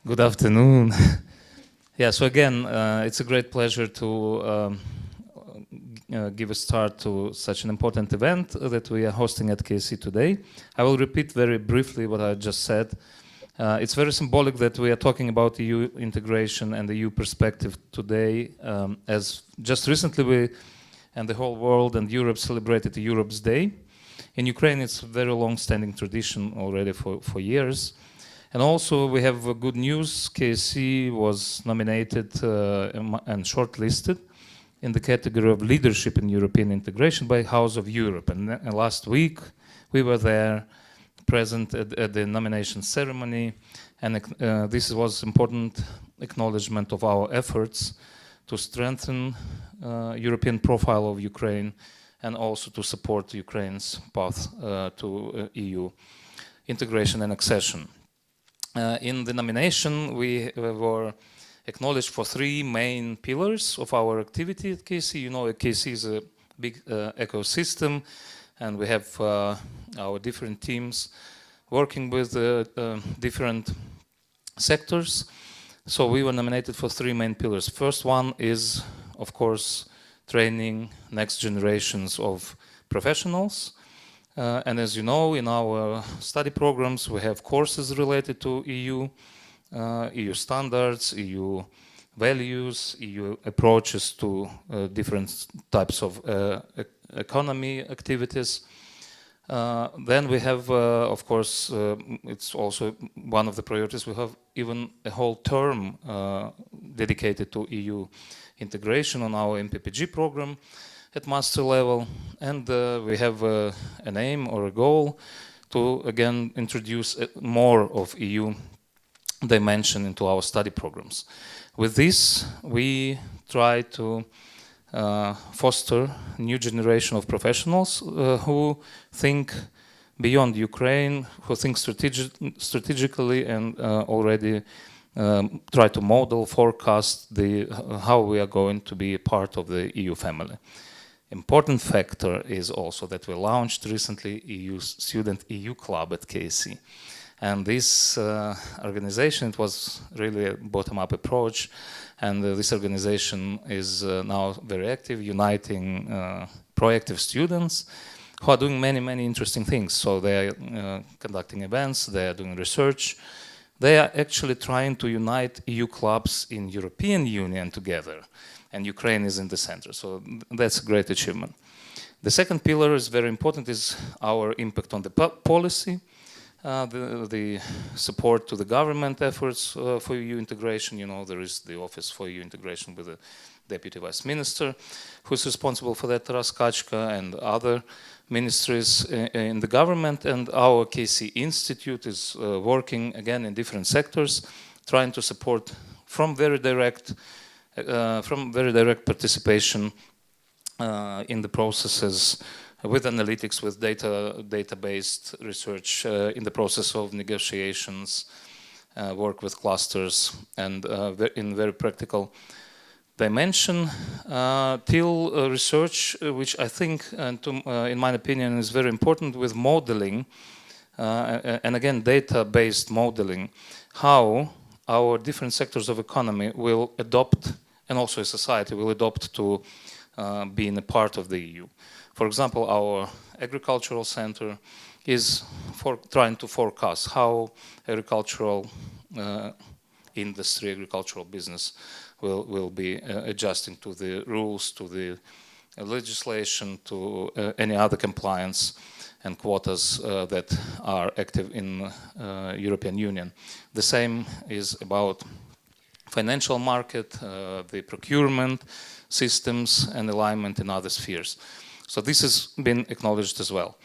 Good afternoon. Yeah, so again, it's a great pleasure to give a start to such an important event that we are hosting at KC today. I will repeat very briefly what I just said. It's very symbolic that we are talking about EU integration and the EU perspective today, as just recently we and the whole world and Europe celebrated Europe's Day. In Ukraine, it's a very long-standing tradition already for years. And also we have good news. KSC was nominated and shortlisted in the category of leadership in European integration by House of Europe. And last week we were there present at the nomination ceremony. And this was important acknowledgement of our efforts to strengthen European profile of Ukraine and also to support Ukraine's path to EU integration and accession. In the nomination, we were acknowledged for three main pillars of our activity at KC. You know, KC is a big ecosystem, and we have our different teams working with different sectors. So we were nominated for three main pillars. First one is, of course, training next generations of professionals. And as you know, in our study programs, we have courses related to EU, EU standards, EU values, EU approaches to different types of economy activities. Then we have, of course, it's also one of the priorities, we have even a whole term dedicated to EU integration on our MPPG program at master level, and we have an aim or a goal to again introduce more of EU dimension into our study programs. With this, we try to foster new generation of professionals who think beyond Ukraine, who think strategically and already try to model, forecast how we are going to be a part of the EU family. Important factor is also that we launched recently Student EU Club at KC. And this organization, it was really a bottom-up approach, and this organization is now very active, uniting proactive students who are doing many interesting things. So they are conducting events, they are doing research, they are actually trying to unite EU clubs in European Union together. And Ukraine is in the center. So that's a great achievement. The second pillar is very important, is our impact on the policy, the support to the government efforts for EU integration. You know, there is the Office for EU Integration with the Deputy Vice Minister, who's responsible for that, Taras Kachka, and other ministries in the government. And our KC Institute is working, again, in different sectors, trying to support from very direct participation in the processes with analytics, with data-based research, in the process of negotiations, work with clusters, and in very practical dimension, till research, which I think, in my opinion, is very important with modeling, and again, data-based modeling, how our different sectors of economy will adopt, and also a society will adopt to being a part of the EU. For example, our agricultural center is trying to forecast how agricultural industry, agricultural business will be adjusting to the rules, to the legislation, to any other compliance and quotas that are active in European Union. The same is about financial market, the procurement systems and alignment in other spheres. So this has been acknowledged as well.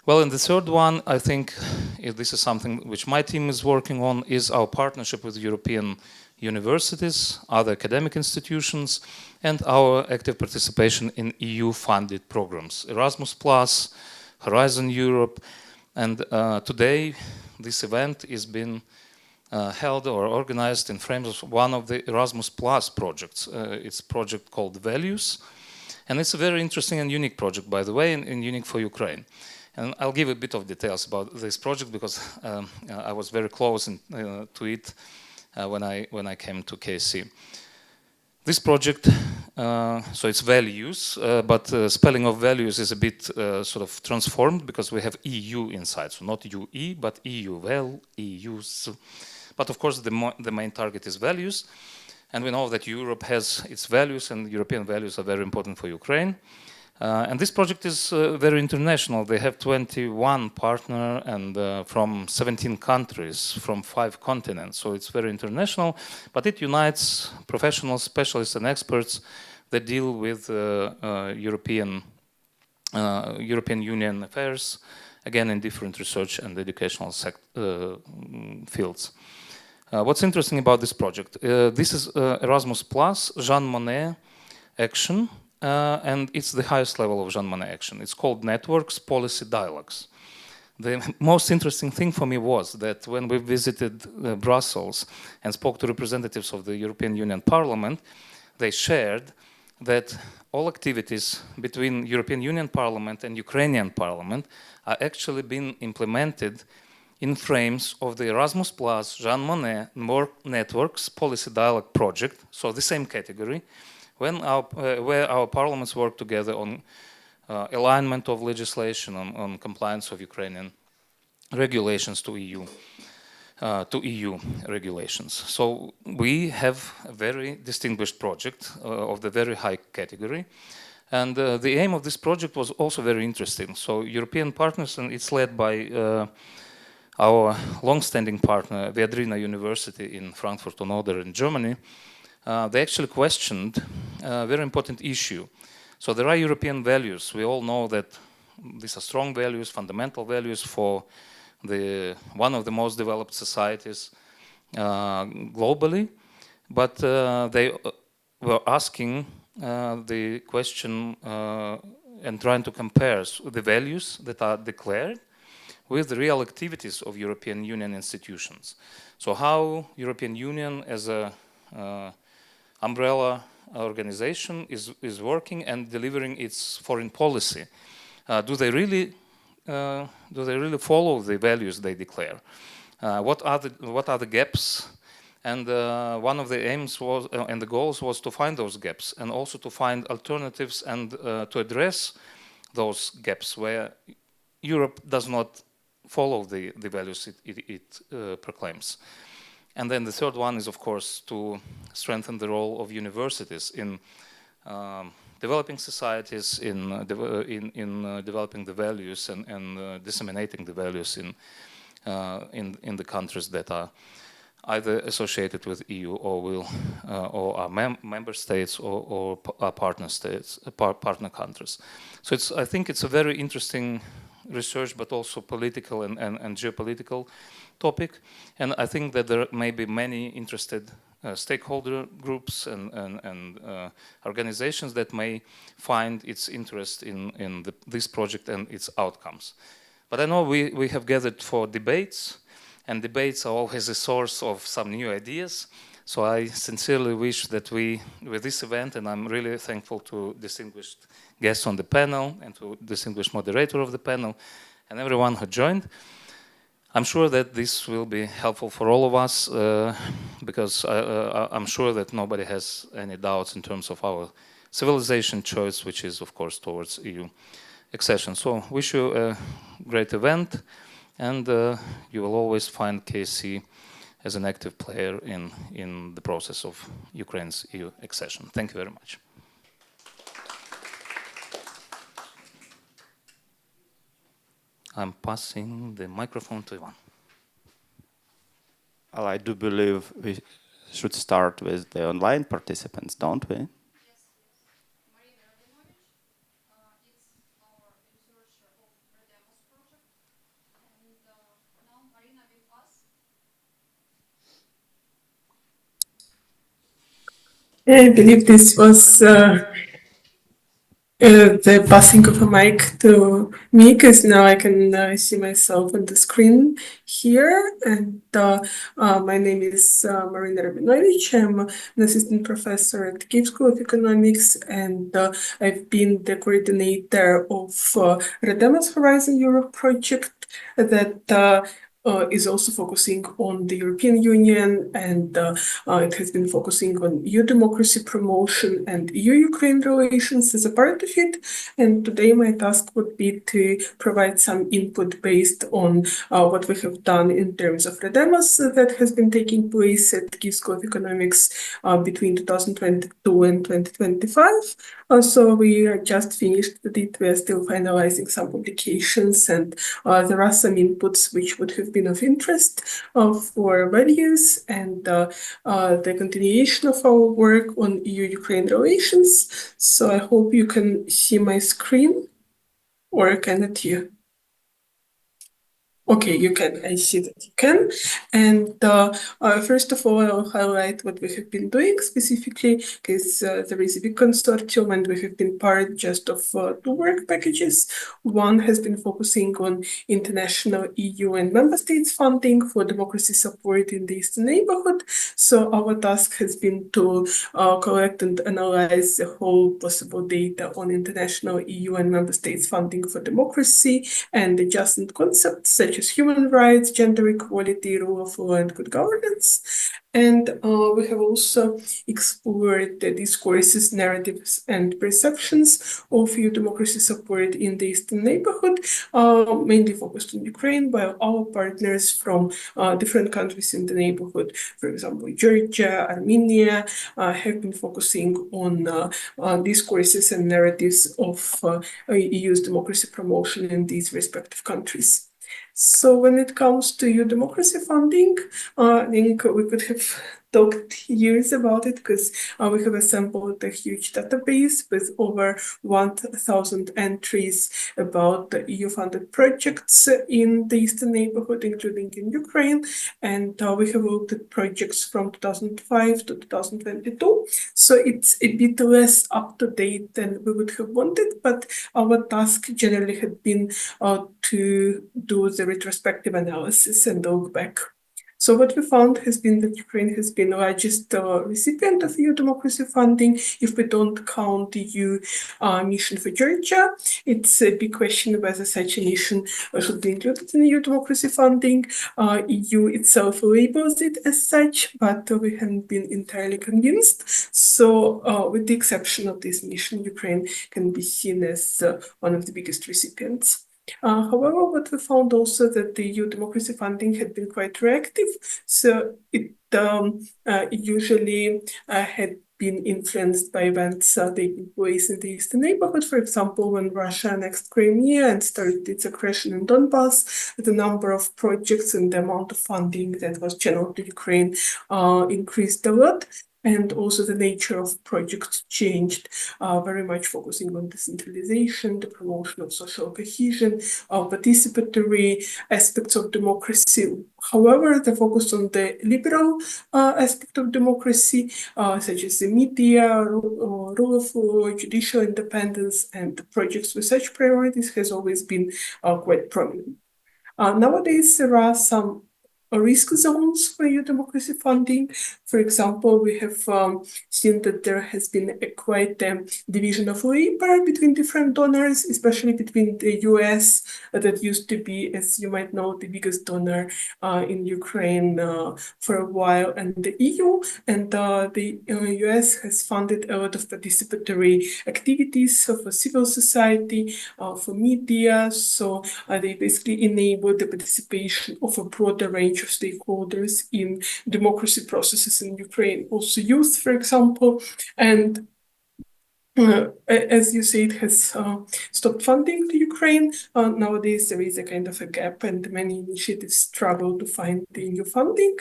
Well, and the third one, I think this is something which my team is working on, is our partnership with European universities, other academic institutions, and our active participation in EU-funded programs, Erasmus+, Horizon Europe, and today this event is being held or organized in frames of one of the Erasmus Plus projects. It's a project called ValEUs, and it's a very interesting and unique project, by the way, and unique for Ukraine. And I'll give a bit of details about this project because I was very close to it when I came to KC. This project, so it's ValEUs, but spelling of values is a bit sort of transformed because we have EU inside, so not UE, but EU, ValEUs. But of course, the main target is values. And we know that Europe has its values, and European values are very important for Ukraine. And this project is very international. They have 21 partners and from 17 countries, from 5 continents. So it's very international, but it unites professionals, specialists, and experts that deal with European Union affairs, again in different research and educational fields. What's interesting about this project? This is Erasmus Plus Jean Monnet action. And it's the highest level of Jean Monnet action. It's called Networks Policy Dialogues. The most interesting thing for me was that when we visited Brussels and spoke to representatives of the European Union Parliament, they shared that all activities between European Union Parliament and Ukrainian Parliament are actually being implemented in frames of the Erasmus Plus Jean Monnet Networks Policy Dialogue project, so the same category, where our parliaments work together on alignment of legislation, on compliance of Ukrainian regulations to EU regulations. So we have a very distinguished project of the very high category. And the aim of this project was also very interesting. So European partners, and it's led by our long-standing partner, Viadrina University in Frankfurt on Oder in Germany. They actually questioned a very important issue. So there are European values. We all know that these are strong values, fundamental values for one of the most developed societies globally. But they were asking the question and trying to compare the values that are declared with the real activities of European Union institutions. So how European Union as a umbrella organization is working and delivering its foreign policy. Do they really follow the values they declare? What are the gaps? And one of the aims was and the goals was to find those gaps and also to find alternatives and to address those gaps where Europe does not follow the values it proclaims. And then the third one is, of course, to strengthen the role of universities in developing societies, in developing the values and disseminating the values in the countries that are either associated with EU or are member states or are partner states, partner countries. So I think it's a very interesting research, but also political and geopolitical topic, and I think that there may be many interested stakeholder groups and organizations that may find its interest in this project and its outcomes. But I know we have gathered for debates, and debates are always a source of some new ideas. So I sincerely wish that with this event, and I'm really thankful to distinguished guests on the panel and to distinguished moderator of the panel and everyone who joined. I'm sure that this will be helpful for all of us because I'm sure that nobody has any doubts in terms of our civilization choice, which is, of course, towards EU accession. So wish you a great event, and you will always find KC as an active player in the process of Ukraine's EU accession. Thank you very much. I'm passing the microphone to Ivan. Well, I do believe we should start with the online participants, don't we? Yes. Maryna Rabinovych is our researcher of REDEMOS project. And now Maryna with us. I believe this was the passing of a mic to me, because now I can see myself on the screen here. And my name is Maryna Rabinovych. I'm an assistant professor at Kyiv School of Economics, and I've been the coordinator of REDEMOS Horizon Europe project that is also focusing on the European Union, and it has been focusing on EU democracy promotion and EU-Ukraine relations as a part of it. And today my task would be to provide some input based on what we have done in terms of REDEMOS that has been taking place at Kyiv School of Economics between 2022 and 2025. So we are just finished with it. We are still finalizing some publications, and there are some inputs which would have been of interest for ValEUs and the continuation of our work on EU-Ukraine relations. So I hope you can see my screen, or cannot you? Okay, you can. I see that you can. And first of all, I'll highlight what we have been doing specifically, because there is a big consortium and we have been part just of two work packages. One has been focusing on international EU and member states funding for democracy support in the Eastern neighborhood. So our task has been to collect and analyze the whole possible data on international EU and member states funding for democracy and adjacent concepts such as human rights, gender equality, rule of law, and good governance. And we have also explored the discourses, narratives, and perceptions of EU democracy support in the Eastern neighborhood, mainly focused on Ukraine, while our partners from different countries in the neighborhood, for example, Georgia, Armenia, have been focusing on discourses and narratives of EU's democracy promotion in these respective countries. So when it comes to EU democracy funding, I think we could have talked years about it, because we have assembled a huge database with over 1,000 entries about the EU-funded projects in the Eastern neighborhood, including in Ukraine. And we have looked at projects from 2005 to 2022. So it's a bit less up to date than we would have wanted, but our task generally had been to do the retrospective analysis and look back. So what we found has been that Ukraine has been the largest recipient of EU democracy funding. If we don't count the EU mission for Georgia, it's a big question whether such a mission should be included in EU democracy funding. EU itself labels it as such, but we haven't been entirely convinced. So with the exception of this mission, Ukraine can be seen as one of the biggest recipients. However, what we found also that the EU democracy funding had been quite reactive, so it usually had been influenced by events taking place in the Eastern neighborhood. For example, when Russia annexed Crimea and started its aggression in Donbass, the number of projects and the amount of funding that was channeled to Ukraine increased a lot. And also the nature of projects changed, very much focusing on decentralization, the promotion of social cohesion, participatory aspects of democracy. However, the focus on the liberal aspect of democracy, such as the media, rule of law, judicial independence, and projects with such priorities has always been quite prominent. Nowadays, there are some risk zones for EU democracy funding. For example, we have seen that there has been quite a division of labor between different donors, especially between the US, that used to be, as you might know, the biggest donor in Ukraine for a while, and the EU. And the US has funded a lot of participatory activities for civil society, for media. So they basically enable the participation of a broader range of stakeholders in democracy processes in Ukraine, also youth, for example. And as you say, it has stopped funding to Ukraine. Nowadays, there is a kind of a gap, and many initiatives struggle to find the new funding.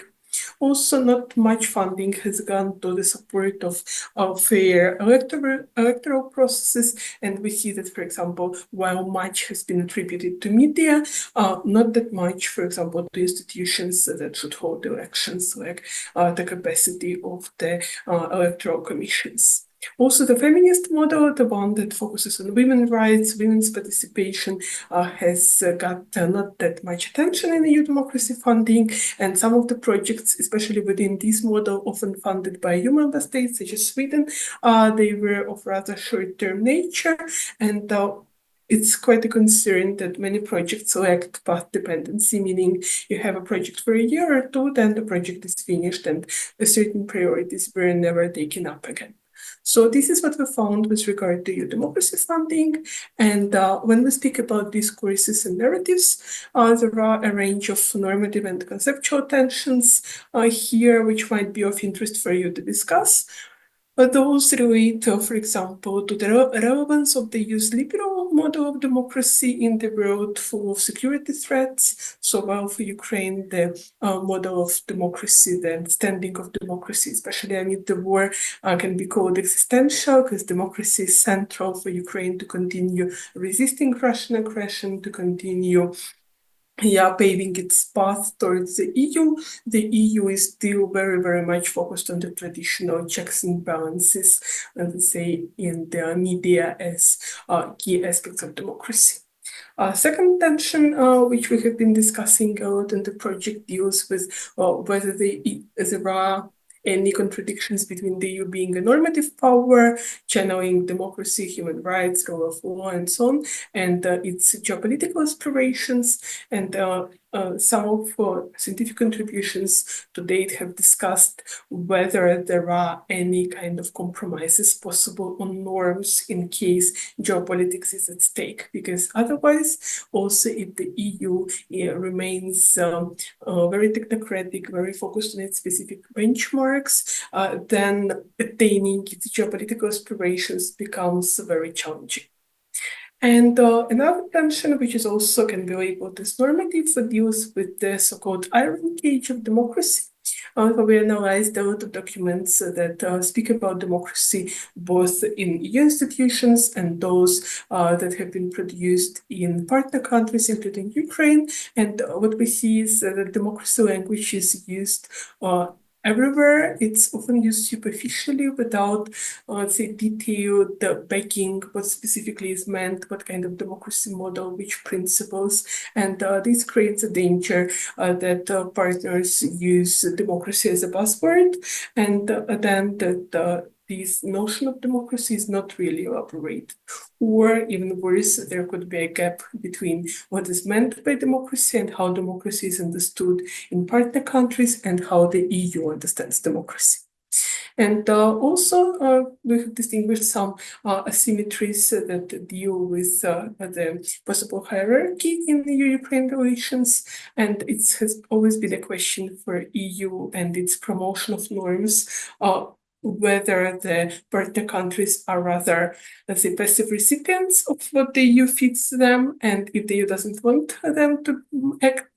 Also, not much funding has gone to the support of fair electoral processes, and we see that, for example, while much has been attributed to media, not that much, for example, to institutions that should hold elections, like the capacity of the electoral commissions. Also, the feminist model, the one that focuses on women's rights, women's participation, has got not that much attention in EU democracy funding, and some of the projects, especially within this model, often funded by EU member states, such as Sweden, they were of rather short-term nature, and it's quite a concern that many projects lack path dependency, meaning you have a project for a year or two, then the project is finished and certain priorities were never taken up again. So this is what we found with regard to EU democracy funding. And when we speak about discourses and narratives, there are a range of normative and conceptual tensions here, which might be of interest for you to discuss. Those relate, for example, to the relevance of the EU's liberal model of democracy in the world full of security threats. So while for Ukraine, the model of democracy, the standing of democracy, especially amid the war, can be called existential, because democracy is central for Ukraine to continue resisting Russian aggression, to continue paving its path towards the EU. The EU is still very, very much focused on the traditional checks and balances, let's say, in the media as key aspects of democracy. Second tension, which we have been discussing a lot in the project, deals with whether there are any contradictions between the EU being a normative power, channeling democracy, human rights, rule of law, and so on, and its geopolitical aspirations. And some of scientific contributions to date have discussed whether there are any kind of compromises possible on norms in case geopolitics is at stake, because otherwise, also if the EU remains very technocratic, very focused on its specific benchmarks, then attaining its geopolitical aspirations becomes very challenging. And another tension, which is also can be labeled as normative, deals with the so-called iron cage of democracy. We analyzed a lot of documents that speak about democracy, both in EU institutions and those that have been produced in partner countries, including Ukraine. And what we see is that democracy language is used everywhere. It's often used superficially without, let's say, detailed backing, what specifically is meant, what kind of democracy model, which principles. And this creates a danger that partners use democracy as a buzzword, and then that this notion of democracy is not really elaborated. Or even worse, there could be a gap between what is meant by democracy and how democracy is understood in partner countries and how the EU understands democracy. And also, we have distinguished some asymmetries that deal with the possible hierarchy in the EU-Ukraine relations. And it has always been a question for EU and its promotion of norms, whether the partner countries are rather, let's say, passive recipients of what the EU feeds them, and if the EU doesn't want them to act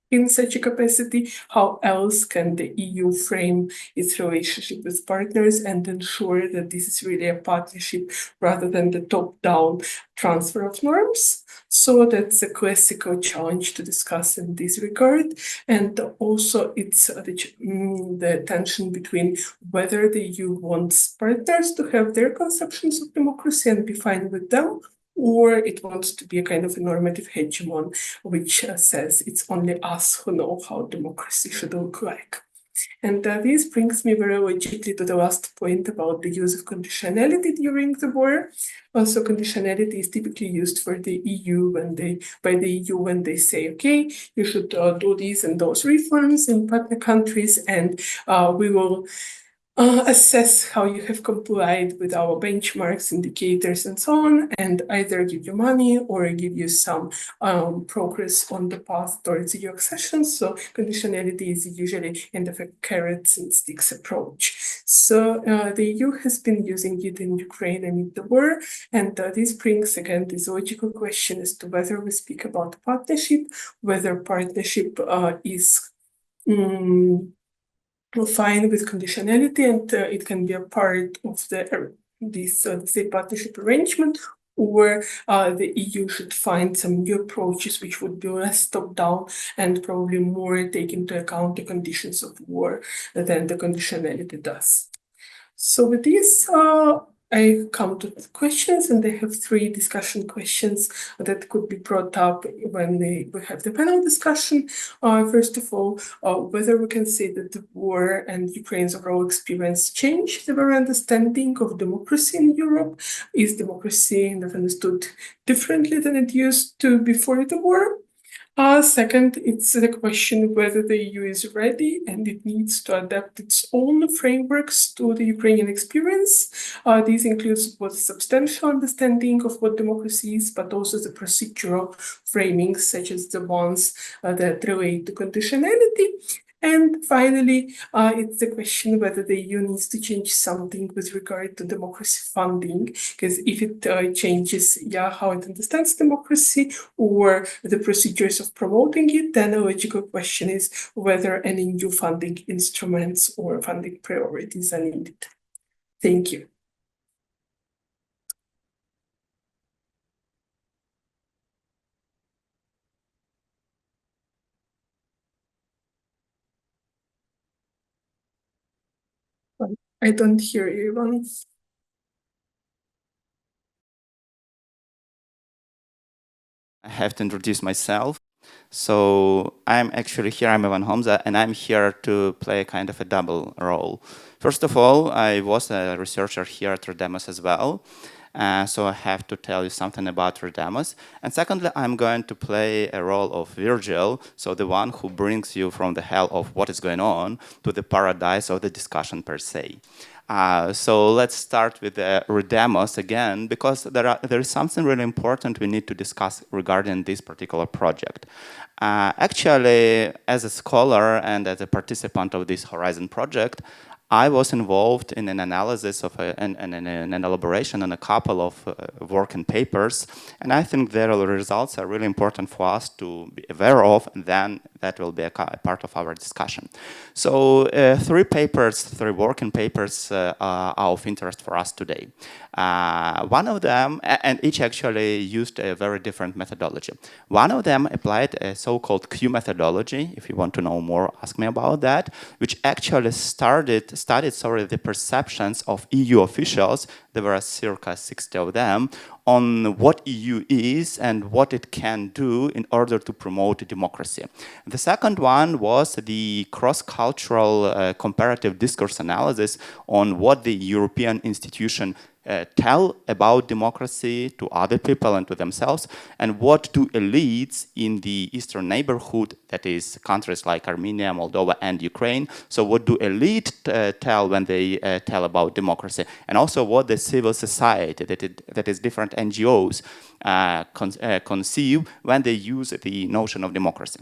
in such a capacity, how else can the EU frame its relationship with partners and ensure that this is really a partnership rather than the top-down transfer of norms? So that's a classical challenge to discuss in this regard. And also it's the tension between whether the EU wants partners to have their conceptions of democracy and be fine with them, or it wants to be a kind of a normative hegemon, which says it's only us who know how democracy should look like. And this brings me very logically to the last point about the use of conditionality during the war. Also, conditionality is typically used for the EU by the EU when they say, okay, you should do these and those reforms in partner countries, and we will assess how you have complied with our benchmarks, indicators, and so on, and either give you money or give you some progress on the path towards EU accession. So conditionality is usually kind of a carrots and sticks approach. So the EU has been using it in Ukraine amid the war, and this brings again this logical question as to whether we speak about partnership, whether partnership is fine with conditionality, and it can be a part of this say partnership arrangement, or the EU should find some new approaches which would be less top-down and probably more take into account the conditions of war than the conditionality does. So with this, I come to the questions, and I have three discussion questions that could be brought up when we have the panel discussion. First of all, whether we can say that the war and Ukraine's overall experience changed our understanding of democracy in Europe. Is democracy understood differently than it used to before the war? Second, it's the question whether the EU is ready and it needs to adapt its own frameworks to the Ukrainian experience. This includes both substantial understanding of what democracy is, but also the procedural framings, such as the ones that relate to conditionality. And finally, it's the question whether the EU needs to change something with regard to democracy funding, because if it changes how it understands democracy or the procedures of promoting it, then a logical question is whether any new funding instruments or funding priorities are needed. Thank you. I don't hear you, Ivan. I have to introduce myself. So I'm actually here, I'm Ivan Gomza, and I'm here to play kind of a double role. First of all, I was a researcher here at REDEMOS as well. So I have to tell you something about REDEMOS. And secondly, I'm going to play a role of Virgil, so the one who brings you from the hell of what is going on to the paradise of the discussion per se. So let's start with REDEMOS again, because there is something really important we need to discuss regarding this particular project. Actually, as a scholar and as a participant of this Horizon project, I was involved in an analysis of an elaboration on a couple of working papers, and I think their results are really important for us to be aware of, and then that will be a part of our discussion. So three working papers are of interest for us today. One of them, and each actually used a very different methodology. One of them applied a so-called Q methodology. If you want to know more, ask me about that, which actually studied the perceptions of EU officials, there were circa 60 of them, on what EU is and what it can do in order to promote democracy. The second one was the cross-cultural comparative discourse analysis on what the European institution tell about democracy to other people and to themselves, and what do elites in the eastern neighborhood, that is countries like Armenia, Moldova, and Ukraine, so what do elite tell when they tell about democracy, and also what the civil society, that is different NGOs, conceive when they use the notion of democracy.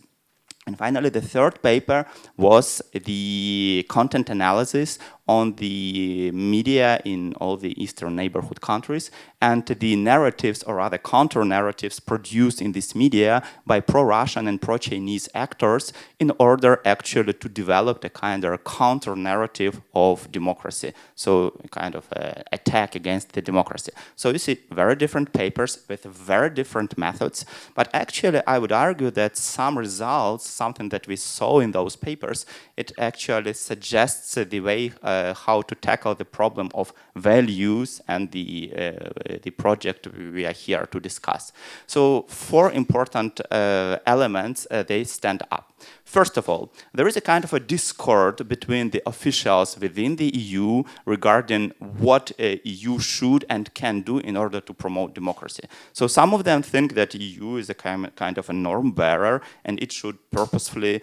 And finally, the third paper was the content analysis on the media in all the eastern neighborhood countries and the narratives, or rather counter-narratives, produced in this media by pro-Russian and pro-Chinese actors in order actually to develop a kind of counter-narrative of democracy, so a kind of attack against the democracy. So you see very different papers with very different methods, but actually I would argue that some results, something that we saw in those papers, it actually suggests the way how to tackle the problem of values and the project we are here to discuss. So four important elements, they stand up. First of all, there is a kind of a discord between the officials within the EU regarding what EU should and can do in order to promote democracy. So some of them think that EU is a kind of a norm bearer and it should purposefully,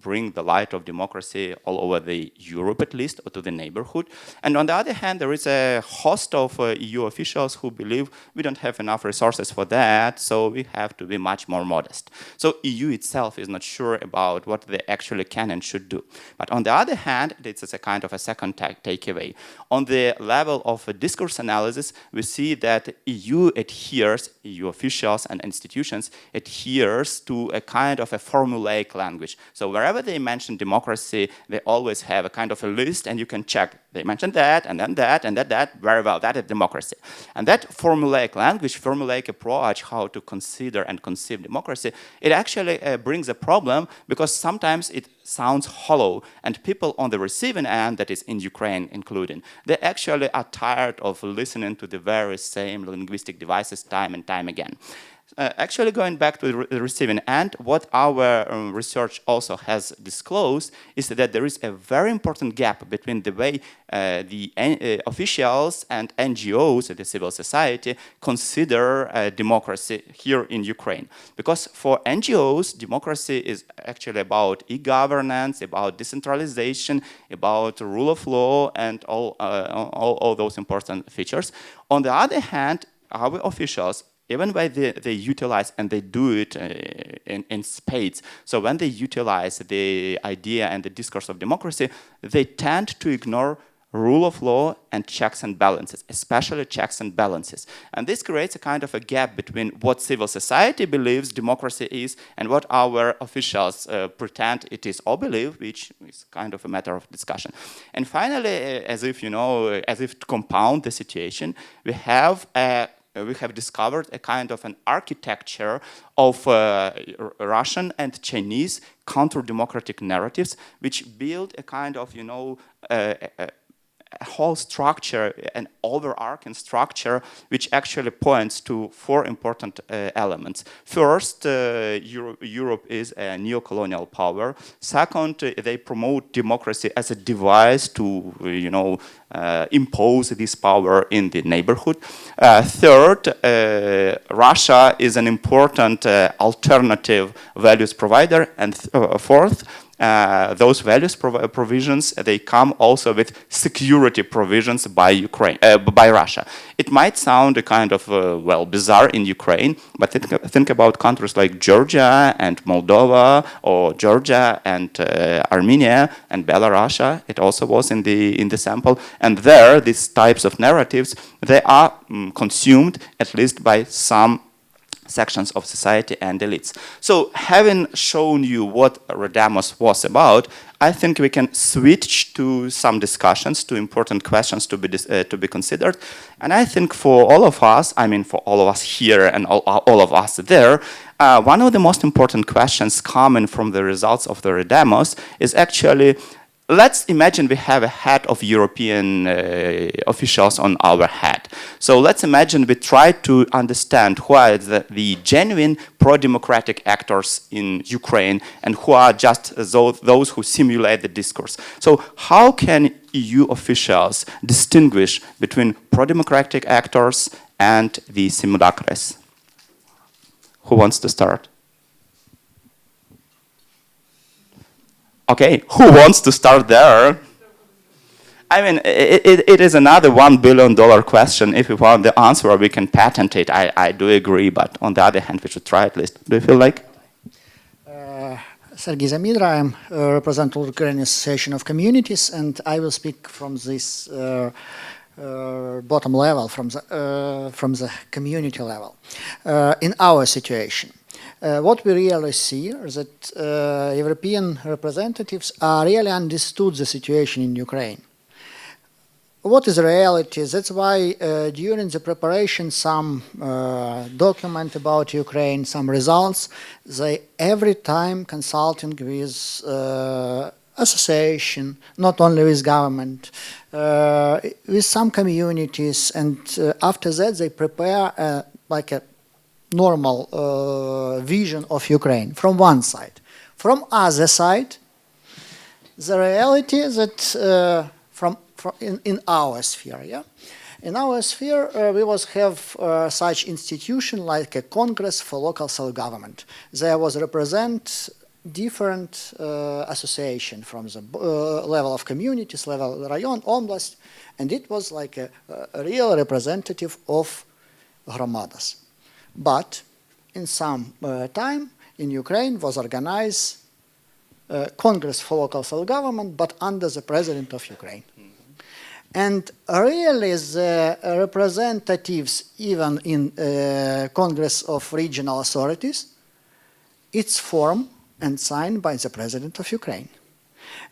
bring the light of democracy all over the Europe at least, or to the neighborhood. And on the other hand, there is a host of EU officials who believe we don't have enough resources for that, so we have to be much more modest. So EU itself is not sure about what they actually can and should do. But on the other hand, this is a kind of a second takeaway. On the level of a discourse analysis, we see that EU officials and institutions adheres to a kind of a formulaic language. So wherever they mention democracy, they always have a kind of a list, and you can check they mentioned that, and then that, and that, very well, that is democracy. And that formulaic language, formulaic approach, how to consider and conceive democracy, it actually brings a problem because sometimes it sounds hollow, and people on the receiving end, that is in Ukraine including, they actually are tired of listening to the very same linguistic devices time and time again. Actually, going back to the receiving end, what our research also has disclosed is that there is a very important gap between the way the officials and NGOs, the civil society, consider democracy here in Ukraine. Because for NGOs, democracy is actually about e-governance, about decentralization, about rule of law, and all those important features. On the other hand, our officials, even when they utilize, and they do it in spades, so when they utilize the idea and the discourse of democracy, they tend to ignore rule of law and checks and balances, especially checks and balances. And this creates a kind of a gap between what civil society believes democracy is and what our officials pretend it is or believe, which is kind of a matter of discussion. And finally, as if to compound the situation, we have discovered a kind of an architecture of Russian and Chinese counter-democratic narratives, which build a kind of, a whole structure, an overarching structure, which actually points to four important elements. First, Europe is a neo-colonial power. Second, they promote democracy as a device to, impose this power in the neighborhood. Third, Russia is an important alternative values provider. And fourth, those values provisions, they come also with security provisions by Russia. It might sound a kind of, bizarre in Ukraine, but think about countries like Georgia and Moldova, or Georgia and Armenia and Belarus. It also was in the sample. And there, these types of narratives, they are consumed, at least by some sections of society and elites. So, having shown you what REDEMOS was about, I think we can switch to some discussions, to important questions to be considered. And I think for all of us, for all of us here and all of us there, one of the most important questions coming from the results of the REDEMOS is actually, let's imagine we have a head of European officials on our head. So let's imagine we try to understand who are the genuine pro-democratic actors in Ukraine and who are just those who simulate the discourse. So how can EU officials distinguish between pro-democratic actors and the simulacres? Who wants to start? Okay, who wants to start there? It is another $1 billion question. If we want the answer, we can patent it. I do agree, but on the other hand, we should try at least. Do you feel like? Sergei Zamidra, I represent the Ukrainian Association of Communities, and I will speak from this bottom level, from the community level. In our situation, what we really see is that European representatives are really understood the situation in Ukraine. What is the reality? That's why during the preparation, some document about Ukraine, some results, they every time consulting with association, not only with government, with some communities, and after that they prepare like a normal vision of Ukraine from one side. From other side, the reality is that in our sphere, in our sphere, we was have such institution like a Congress for Local Self-Government. There was represent different association from the level of communities, level rayon, oblast, and it was like a real representative of Hromadas. But in some time in Ukraine was organized Congress for Local Self-Government, but under the President of Ukraine. And really the representatives, even in Congress of Regional Authorities, it's formed and signed by the President of Ukraine.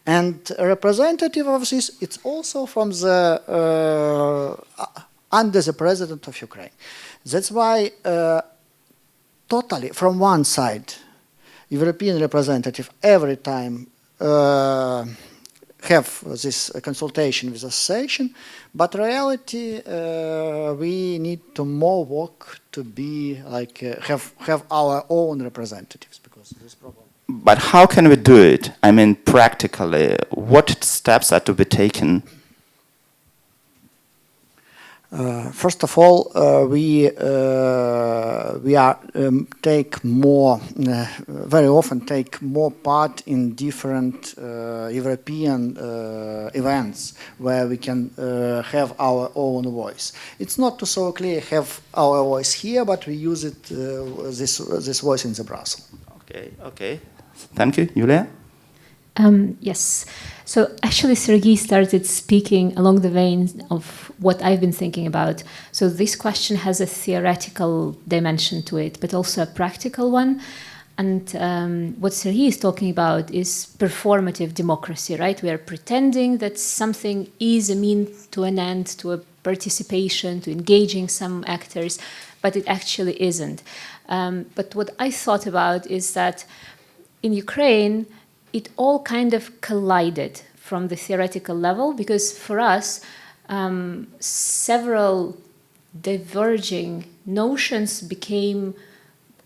And a representative of this, it's also from the under the president of Ukraine. That's why totally from one side, European representative every time have this consultation with association, but reality we need to more work to be like have our own representatives because this problem. But how can we do it? I mean, practically, what steps are to be taken? First of all, we are take more very often take more part in different European events where we can have our own voice. It's not so clear have our voice here, but we use it this voice in the Brussels. Okay, okay. Thank you, Yulia. Yes. So actually, Sergei started speaking along the veins of what I've been thinking about. So this question has a theoretical dimension to it, but also a practical one. And what Sergei is talking about is performative democracy, right? We are pretending that something is a means to an end, to a participation, to engaging some actors, but it actually isn't. But what I thought about is that in Ukraine, it all kind of collided from the theoretical level because for us, several diverging notions became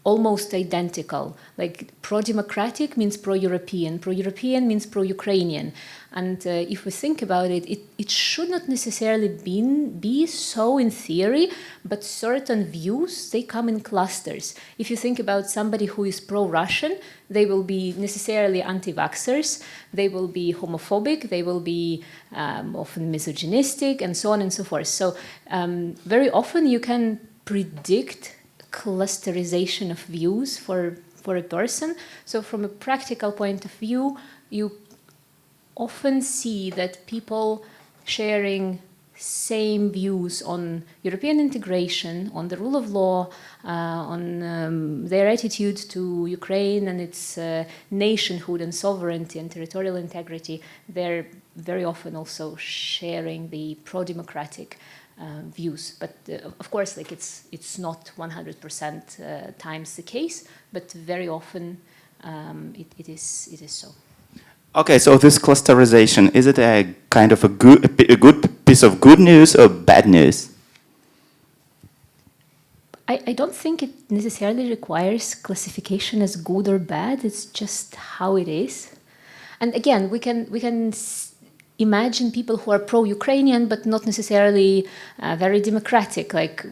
almost identical. Like pro-democratic means pro-European means pro-Ukrainian. And if we think about it, it should not necessarily be so in theory, but certain views, they come in clusters. If you think about somebody who is pro-Russian, they will be necessarily anti-vaxxers, they will be homophobic, they will be often misogynistic, and so on and so forth. So very often you can predict clusterization of views for a person. So from a practical point of view, you often see that people sharing same views on European integration, on the rule of law, on their attitude to Ukraine and its nationhood and sovereignty and territorial integrity, they're very often also sharing the pro-democratic views. But of course, like it's not 100% times the case, but very often it is so. Okay, so this clusterization, is it a kind of a good piece of good news or bad news? I don't think it necessarily requires classification as good or bad. It's just how it is. And again, we can imagine people who are pro-Ukrainian but not necessarily very democratic. Like,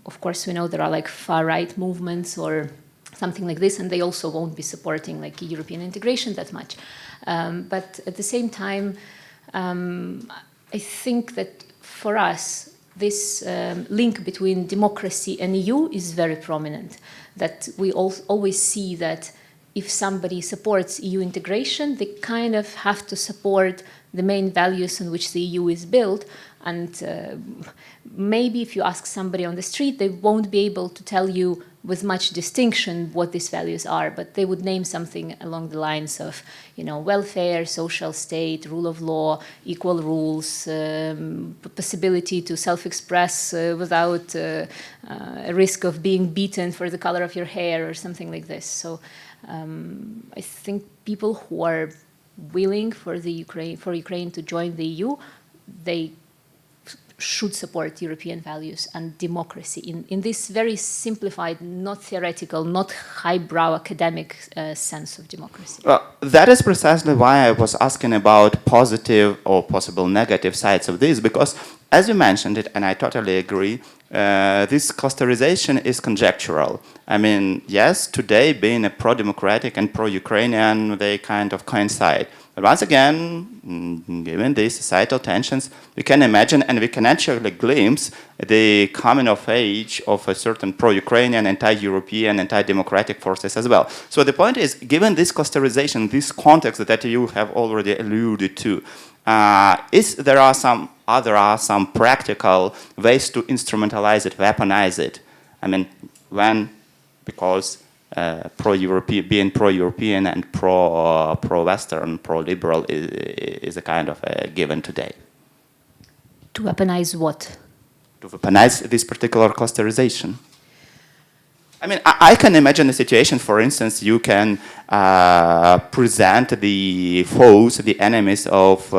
of course, we know there are like far-right movements or something like this, and they also won't be supporting like European integration that much. But at the same time, I think that for us, this link between democracy and EU is very prominent. That we always see that if somebody supports EU integration, they kind of have to support the main values on which the EU is built. And maybe if you ask somebody on the street, they won't be able to tell you with much distinction what these values are, but they would name something along the lines of, you know, welfare, social state, rule of law, equal rules, possibility to self-express without a risk of being beaten for the color of your hair or something like this. So I think people who are willing for Ukraine to join the EU, they should support European values and democracy in this very simplified, not theoretical, not highbrow academic sense of democracy. Well, that is precisely why I was asking about positive or possible negative sides of this, because as you mentioned it, and I totally agree, this clusterization is conjectural. I mean, yes, today being a pro-democratic and pro-Ukrainian, they kind of coincide. But once again, given these societal tensions, we can imagine and we can actually glimpse the coming of age of a certain pro-Ukrainian, anti-European, anti-democratic forces as well. So the point is, given this clusterization, this context that you have already alluded to, there are some practical ways to instrumentalize it, weaponize it. I mean, because being pro-European and pro-Western, pro-liberal is a kind of a given today. To weaponize what? To weaponize this particular clusterization. I mean, I can imagine a situation, for instance, you can present the foes, the enemies of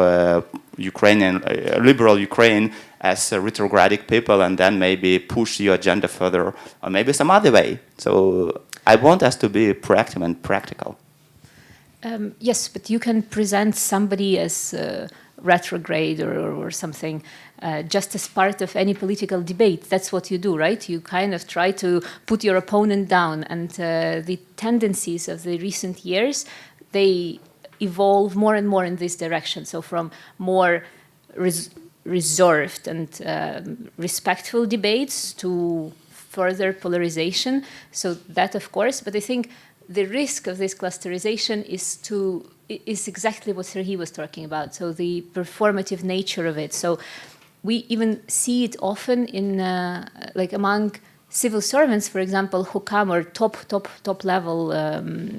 Ukrainian, liberal Ukraine as retrogradic people and then maybe push your agenda further or maybe some other way. So I want us to be proactive and practical. Yes, but you can present somebody as retrograde or something just as part of any political debate. That's what you do, right? You kind of try to put your opponent down, and the tendencies of the recent years, they evolve more and more in this direction. So from more reserved and respectful debates to further polarization. So that, of course, but I think the risk of this clusterization is exactly what Serhiy was talking about. So the performative nature of it. So we even see it often in like among civil servants, for example, who come, or top level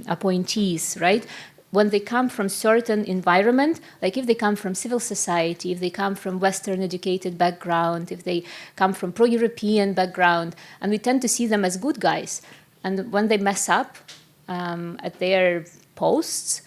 appointees, right? When they come from certain environment, like if they come from civil society, if they come from Western educated background, if they come from pro-European background, and we tend to see them as good guys. And when they mess up at their posts,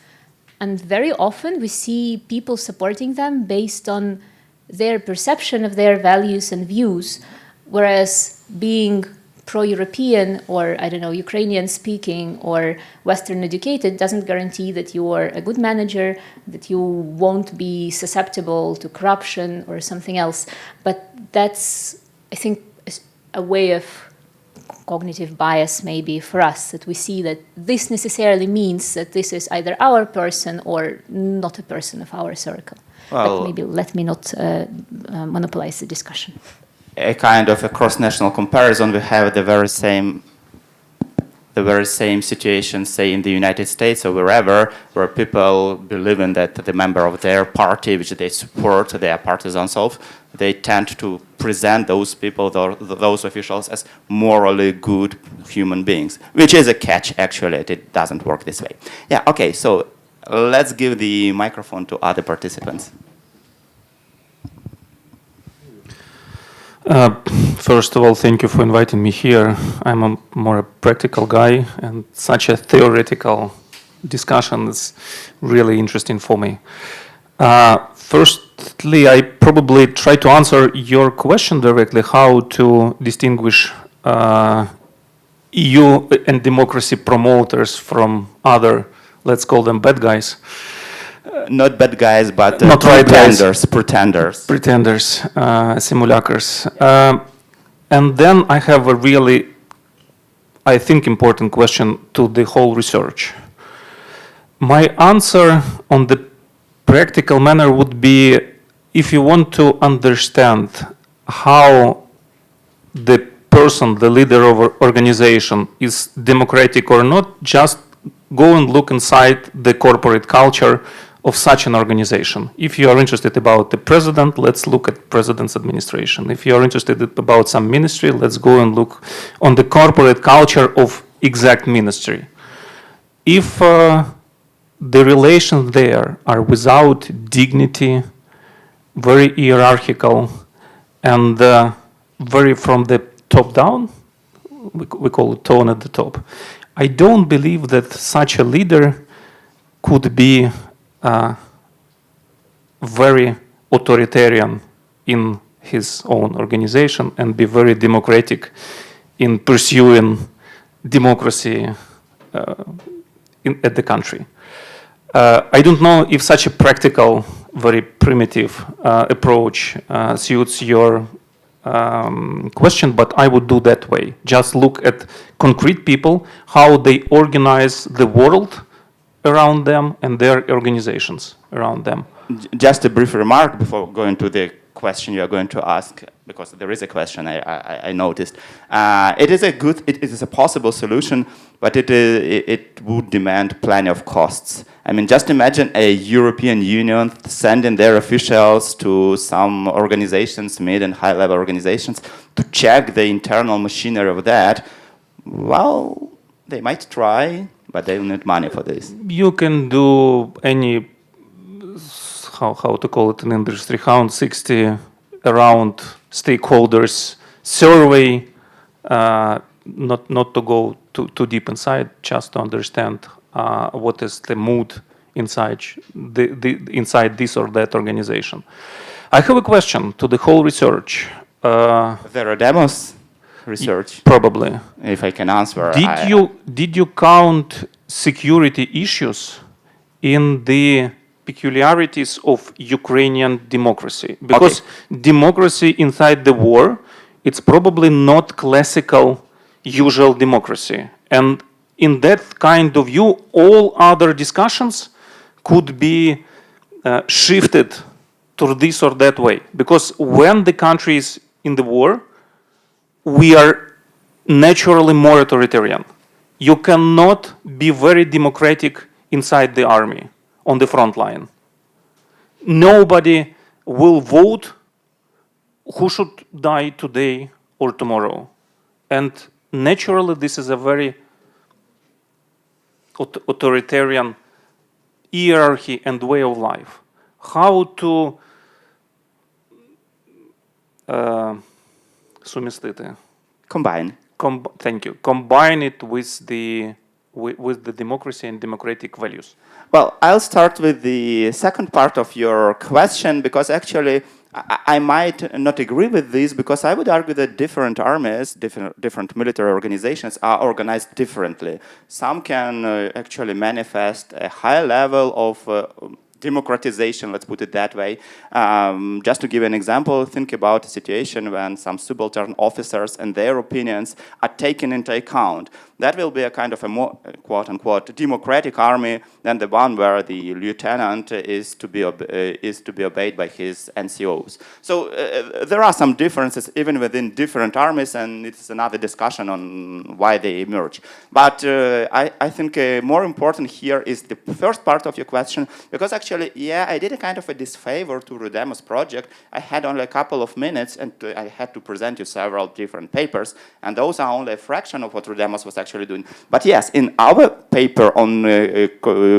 and very often we see people supporting them based on their perception of their values and views, whereas being pro-European or, I don't know, Ukrainian speaking or Western educated doesn't guarantee that you are a good manager, that you won't be susceptible to corruption or something else. But that's, I think, a way of cognitive bias maybe for us, that we see that this necessarily means that this is either our person or not a person of our circle. Well, but maybe let me not monopolize the discussion. A kind of a cross-national comparison, we have the very same situation, say in the United States or wherever, where people believe in that the member of their party, which they support, their partisans of, they tend to present those people, those officials, as morally good human beings, which is a catch, actually. It doesn't work this way. Yeah, okay, so let's give the microphone to other participants. First of all, thank you for inviting me here. I'm a more practical guy, and such a theoretical discussion is really interesting for me. Firstly, I probably try to answer your question directly, how to distinguish EU and democracy promoters from other, let's call them bad guys. Not bad guys, but Not pretenders. Pretenders, simulacres. And then I have a really, I think, important question to the whole research. My answer on the practical manner would be, if you want to understand how the person, the leader of an organization is democratic or not, just go and look inside the corporate culture of such an organization. If you are interested about the president, let's look at president's administration. If you are interested about some ministry, let's go and look on the corporate culture of exact ministry. If the relations there are without dignity, very hierarchical, and very from the top down, we call it tone at the top, I don't believe that such a leader could be very authoritarian in his own organization and be very democratic in pursuing democracy at the country. I don't know if such a practical, very primitive approach suits your question, but I would do that way. Just look at concrete people, how they organize the world around them and their organizations around them. Just a brief remark before going to the question you are going to ask, because there is a question I noticed. It is a possible solution, but it would demand plenty of costs. I mean, just imagine a European Union sending their officials to some organizations, mid and high-level organizations, to check the internal machinery of that. Well, They might try, but they will need money for this. You can do any, how to call it in industry, 160 around stakeholders survey, not to go too deep inside, just to understand what is the mood inside inside this or that organization. I have a question to the whole research. The REDEMOS research, Probably. if I can answer. Did you count security issues in the peculiarities of Ukrainian democracy? Because democracy inside the war, it's probably not classical, usual democracy. And in that kind of view, all other discussions could be shifted to this or that way. Because when the country is in the war, we are naturally more authoritarian. You cannot be very democratic inside the army on the front line. Nobody will vote who should die today or tomorrow. And naturally, this is a very authoritarian hierarchy and way of life. How to сумістити? Combine. Thank you. Combine it with the democracy and democratic values. Well, I'll start with the second part of your question, because actually I might not agree with this, because I would argue that different armies, different military organizations are organized differently. Some can actually manifest a high level of democratization, let's put it that way. Just to give an example, think about a situation when some subaltern officers and their opinions are taken into account. That will be a kind of a more, quote-unquote, democratic army than the one where the lieutenant is to be obeyed by his NCOs. So there are some differences even within different armies, and it's another discussion on why they emerge. But I think more important here is the first part of your question, because actually, yeah, I did a kind of a disfavor to REDEMOS project. I had only a couple of minutes, and I had to present you several different papers, and those are only a fraction of what REDEMOS was actually doing. But yes, in our paper on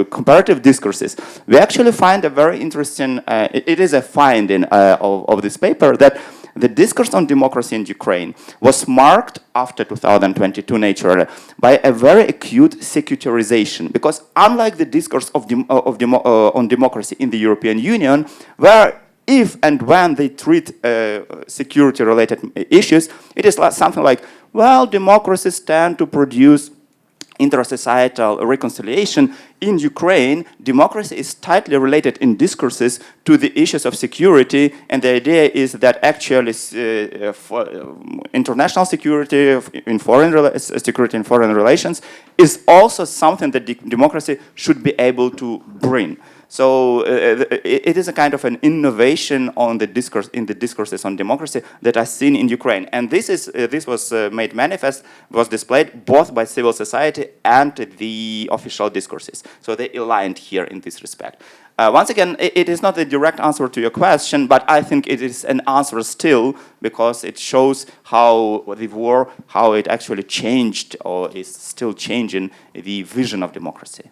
comparative discourses, we actually find a very interesting, it is a finding of this paper, that the discourse on democracy in Ukraine was marked after 2022 naturally by a very acute secularization, because unlike the discourse on democracy in the European Union, where if and when they treat security-related issues, it is something like, well, democracies tend to produce inter-societal reconciliation. In Ukraine, democracy is tightly related in discourses to the issues of security, and the idea is that actually international security in foreign relations is also something that democracy should be able to bring. So it is a kind of an innovation on the discourse in the discourses on democracy that I've seen in Ukraine, and this was made manifest, was displayed both by civil society and the official discourses. So they aligned here in this respect. Once again, it is not a direct answer to your question, but I think it is an answer still, because it shows how the war, how it actually changed or is still changing the vision of democracy.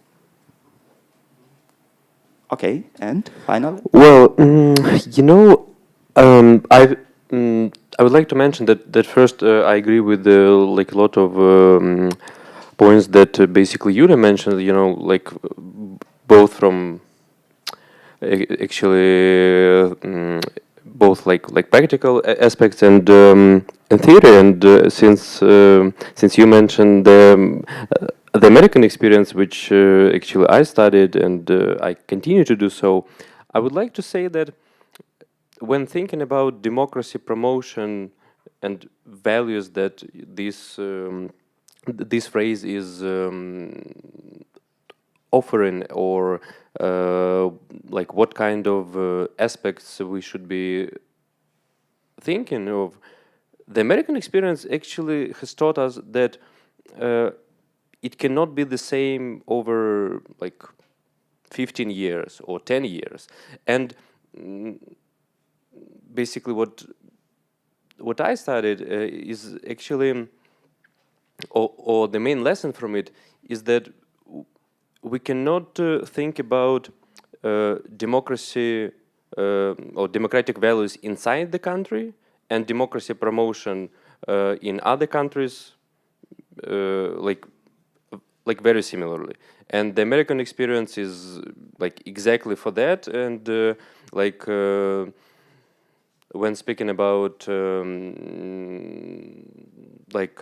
Okay, and finally? Well, I would like to mention that first I agree with like a lot of points that basically Yulia mentioned. Like both from actually both like practical aspects and theory. And since you mentioned the American experience, which actually I studied and I continue to do so, I would like to say that when thinking about democracy promotion and values that this phrase is offering, or like what kind of aspects we should be thinking of, the American experience actually has taught us that it cannot be the same over like 15 years or 10 years. And basically what I studied is actually or the main lesson from it is that we cannot think about democracy or democratic values inside the country and democracy promotion in other countries like very similarly. And the American experience is like exactly for that. And when speaking about like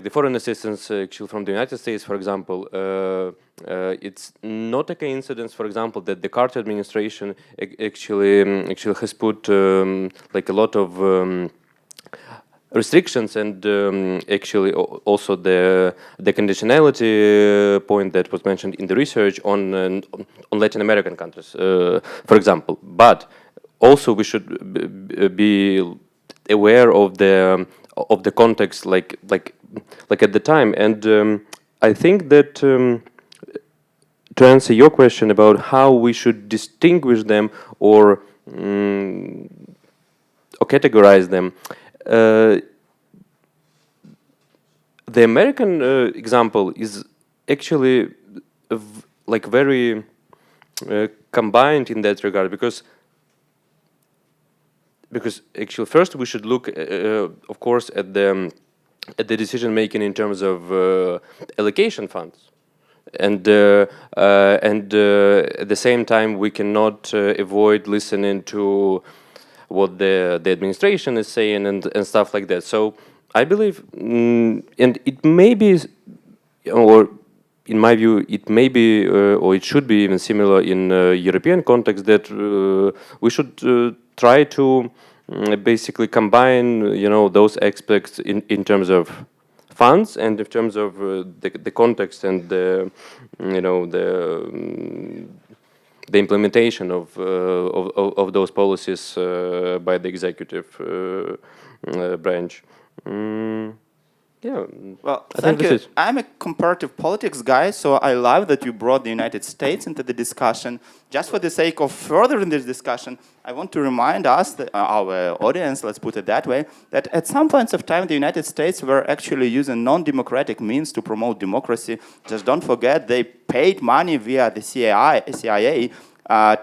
the foreign assistance actually from the United States, for example, it's not a coincidence, for example, that the Carter administration actually has put like a lot of restrictions and actually also the conditionality point that was mentioned in the research on Latin American countries, for example. But also we should be aware of the context, like at the time. And I think that to answer your question about how we should distinguish them or categorize them, the American example is actually like very combined in that regard, because actually first we should look, of course, at the decision making in terms of allocation funds, and at the same time we cannot avoid listening to what the administration is saying and stuff like that. So I believe, and it may be, or in my view, it may be, or it should be even similar in European context, that we should try to basically combine, those aspects in terms of funds and in terms of the context and the implementation of those policies by the executive branch. Yeah. Well, thank you. I'm a comparative politics guy, so I love that you brought the United States into the discussion. Just for the sake of furthering this discussion, I want to remind us, that, our audience, let's put it that way, that at some points of time the United States were actually using non-democratic means to promote democracy. Just don't forget, they paid money via the CIA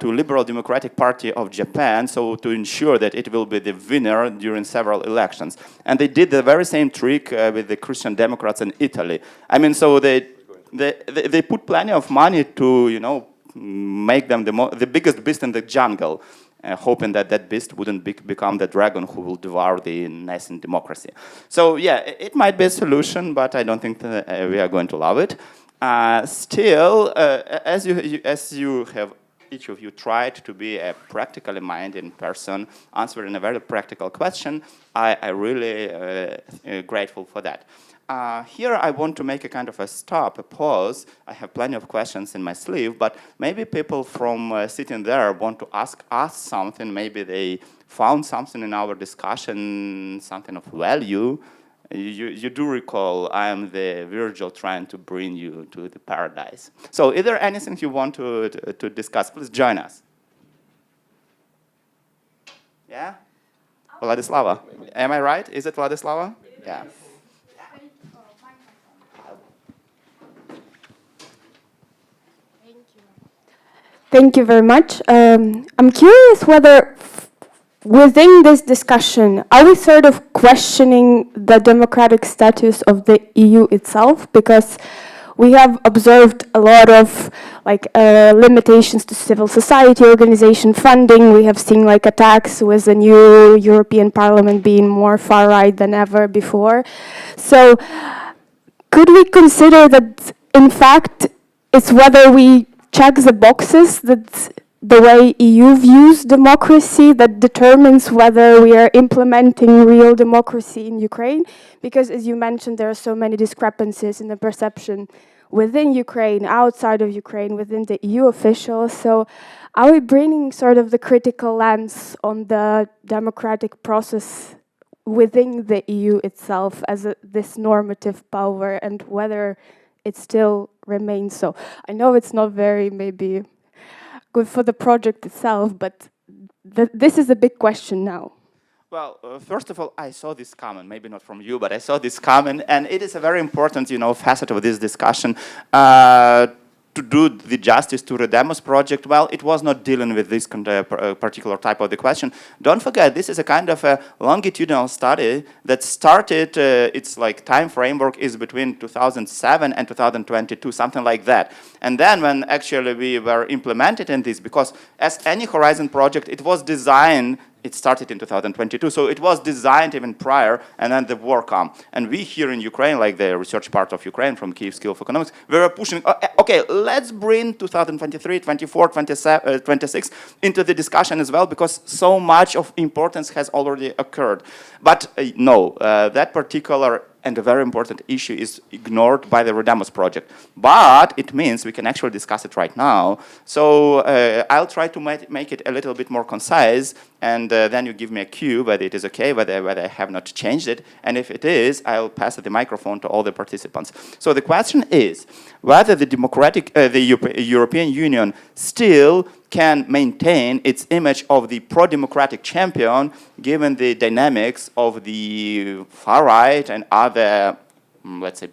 to Liberal Democratic Party of Japan, so to ensure that it will be the winner during several elections. And they did the very same trick with the Christian Democrats in Italy. I mean, so they put plenty of money to, make them the biggest beast in the jungle, hoping that that beast wouldn't become the dragon who will devour the nascent democracy. So yeah, it might be a solution, but I don't think that, we are going to love it. Still, as you have, each of you tried to be a practically minded person, answering a very practical question. I really grateful for that. Here I want to make a kind of a stop, a pause. I have plenty of questions in my sleeve, but maybe people from sitting there want to ask us something. Maybe they found something in our discussion, something of value. You do recall I am the Virgil trying to bring you to the paradise. So is there anything you want to discuss? Please join us. Yeah? Vladislava. Am I right? Is it Vladislava? Yeah. Thank you very much. I'm curious whether within this discussion, are we sort of questioning the democratic status of the EU itself? Because we have observed a lot of limitations to civil society organization funding. We have seen attacks with the new European Parliament being more far-right than ever before. So could we consider that, in fact, it's whether we check the boxes that the way EU views democracy that determines whether we are implementing real democracy in Ukraine? Because, as you mentioned, there are so many discrepancies in the perception within Ukraine, outside of Ukraine, within the EU officials. So are we bringing sort of the critical lens on the democratic process within the EU itself as this normative power, and whether it still remains so? I know it's not very maybe good for the project itself, but this is a big question now. Well, first of all, I saw this comment, maybe not from you, but I saw this comment, and it is a very important, facet of this discussion. To do the justice to REDEMOS project, well, it was not dealing with this particular type of the question. Don't forget, this is a kind of a longitudinal study that started, its like time framework is between 2007 and 2022, something like that. And then when actually we were implemented in this, because as any Horizon project, it was designed, it started in 2022, so it was designed even prior, and then the war came. And we here in Ukraine, like the research part of Ukraine from Kyiv School of Economics, we were pushing, okay, let's bring 2023, 24, 27, 26 into the discussion as well, because so much of importance has already occurred. But no, that particular and a very important issue is ignored by the REDEMOS project. But it means we can actually discuss it right now. So I'll try to make it a little bit more concise, and then you give me a cue whether it is okay, whether I have not changed it. And if it is, I'll pass the microphone to all the participants. So the question is whether the European Union still can maintain its image of the pro-democratic champion given the dynamics of the far right and other, let's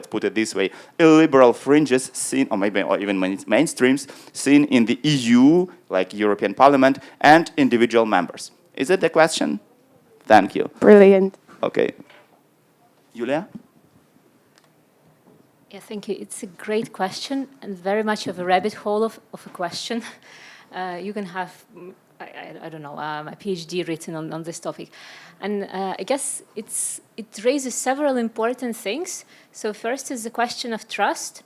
put it this way, illiberal fringes seen, or maybe even mainstreams seen in the EU, like European Parliament, and individual members. Is it the question? Thank you. Brilliant. Okay. Julia? Yeah, thank you. It's a great question and very much of a rabbit hole of a question. You can have, I don't know, a PhD written on this topic. And I guess it raises several important things. So first is the question of trust,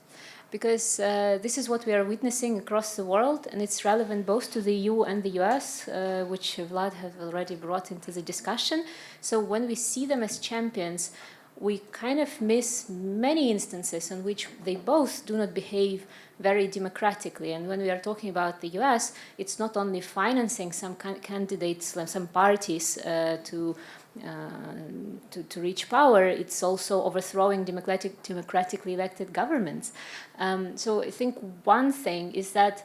because this is what we are witnessing across the world, and it's relevant both to the EU and the US, which Vlad has already brought into the discussion. So when we see them as champions, we kind of miss many instances in which they both do not behave very democratically. And when we are talking about the US, it's not only financing some candidates, some parties to reach power, it's also overthrowing democratically elected governments. So I think one thing is that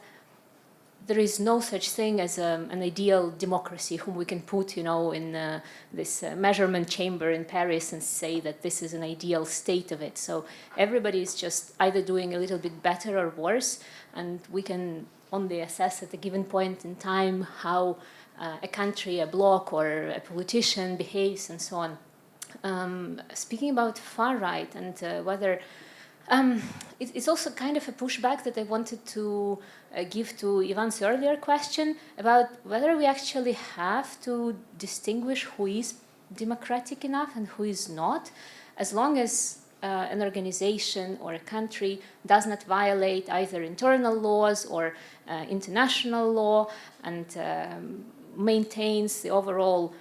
there is no such thing as an ideal democracy whom we can put, in this measurement chamber in Paris and say that this is an ideal state of it. So everybody is just either doing a little bit better or worse, and we can only assess at a given point in time how a country, a bloc, or a politician behaves, and so on. Speaking about far right and whether it's also kind of a pushback that I wanted to give to Ivan's earlier question about whether we actually have to distinguish who is democratic enough and who is not, as long as an organization or a country does not violate either internal laws or international law and maintains the overall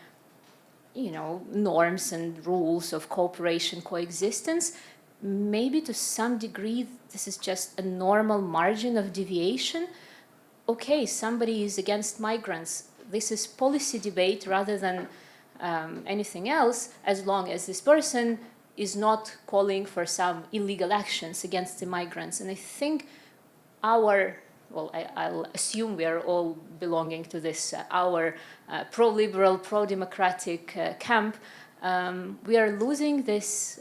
norms and rules of cooperation, coexistence. Maybe to some degree this is just a normal margin of deviation. Okay, somebody is against migrants. This is policy debate rather than anything else, as long as this person is not calling for some illegal actions against the migrants. And I think I'll assume we are all belonging to this, our pro-liberal, pro-democratic camp. We are losing this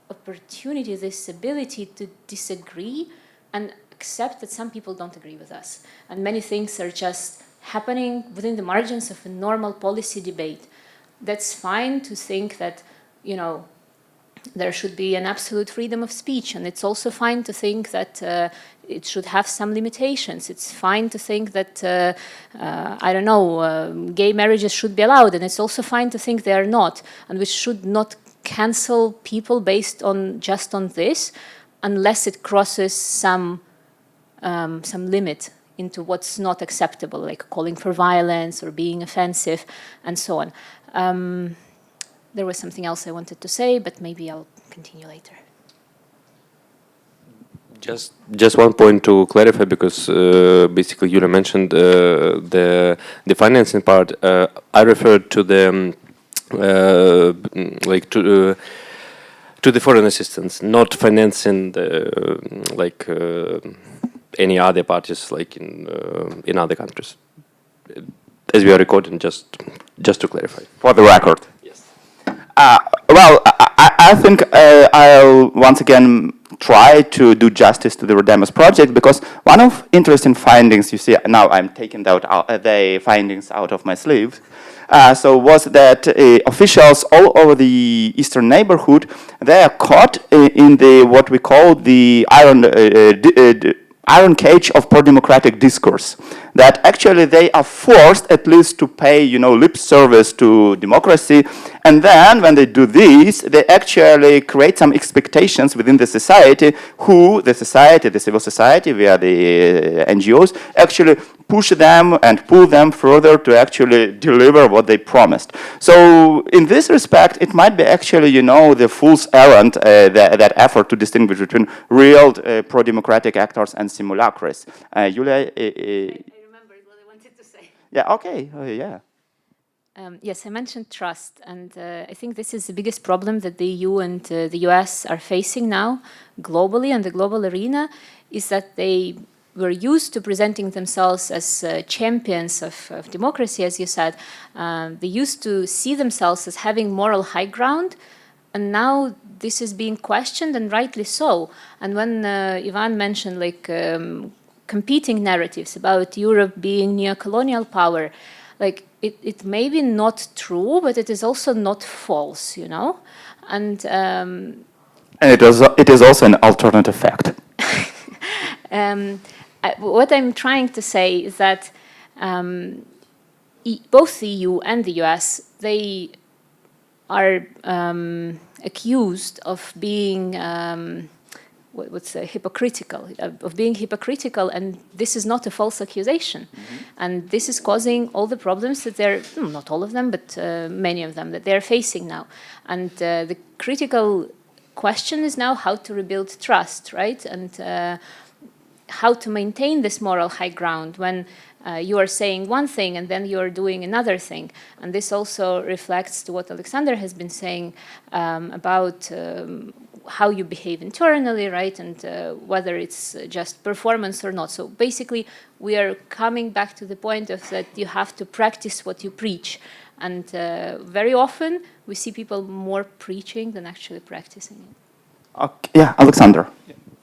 opportunity, this ability to disagree and accept that some people don't agree with us. And many things are just happening within the margins of a normal policy debate. That's fine to think that, there should be an absolute freedom of speech. And it's also fine to think that it should have some limitations. It's fine to think that, gay marriages should be allowed. And it's also fine to think they are not. And we should not cancel people based on just on this, unless it crosses some limit into what's not acceptable, like calling for violence or being offensive, and so on. There was something else I wanted to say, but maybe I'll continue later. Just one point to clarify, because basically Yulia mentioned the financing part. I referred to the to the foreign assistance, not financing any other parties in other countries. As we are recording, just Just to clarify. For the record. Yes. Well, I think I'll once again try to do justice to the REDEMOS project, because one of interesting findings, you see, now I'm taking out the findings out of my sleeve, so was that officials all over the eastern neighborhood, they are caught in the what we call the iron cage of pro-democratic discourse, that actually they are forced at least to pay, lip service to democracy, and then when they do this, they actually create some expectations within the society, the civil society, via the NGOs, actually push them and pull them further to actually deliver what they promised. So in this respect, it might be actually, the fool's errand, that effort to distinguish between real pro-democratic actors and simulacres. Julia? I remembered what I wanted to say. Yeah, okay, yeah. Yes, I mentioned trust, and I think this is the biggest problem that the EU and the US are facing now, globally, and the global arena, is that they were used to presenting themselves as champions of democracy, as you said. They used to see themselves as having moral high ground, and now this is being questioned, and rightly so. And when Ivan mentioned competing narratives about Europe being neo-colonial power, it may be not true, but it is also not false, And it is also an alternative fact. What I'm trying to say is that both the EU and the US, they are accused of being hypocritical, and this is not a false accusation. And this is causing all the problems that they're, not all of them, but many of them that they're facing now. And the critical question is now how to rebuild trust, right? And how to maintain this moral high ground when you are saying one thing and then you are doing another thing. And this also reflects to what Alexander has been saying about how you behave internally, right? And whether it's just performance or not. So basically, we are coming back to the point of that you have to practice what you preach. And very often, we see people more preaching than actually practicing it. Okay. Yeah, Alexander.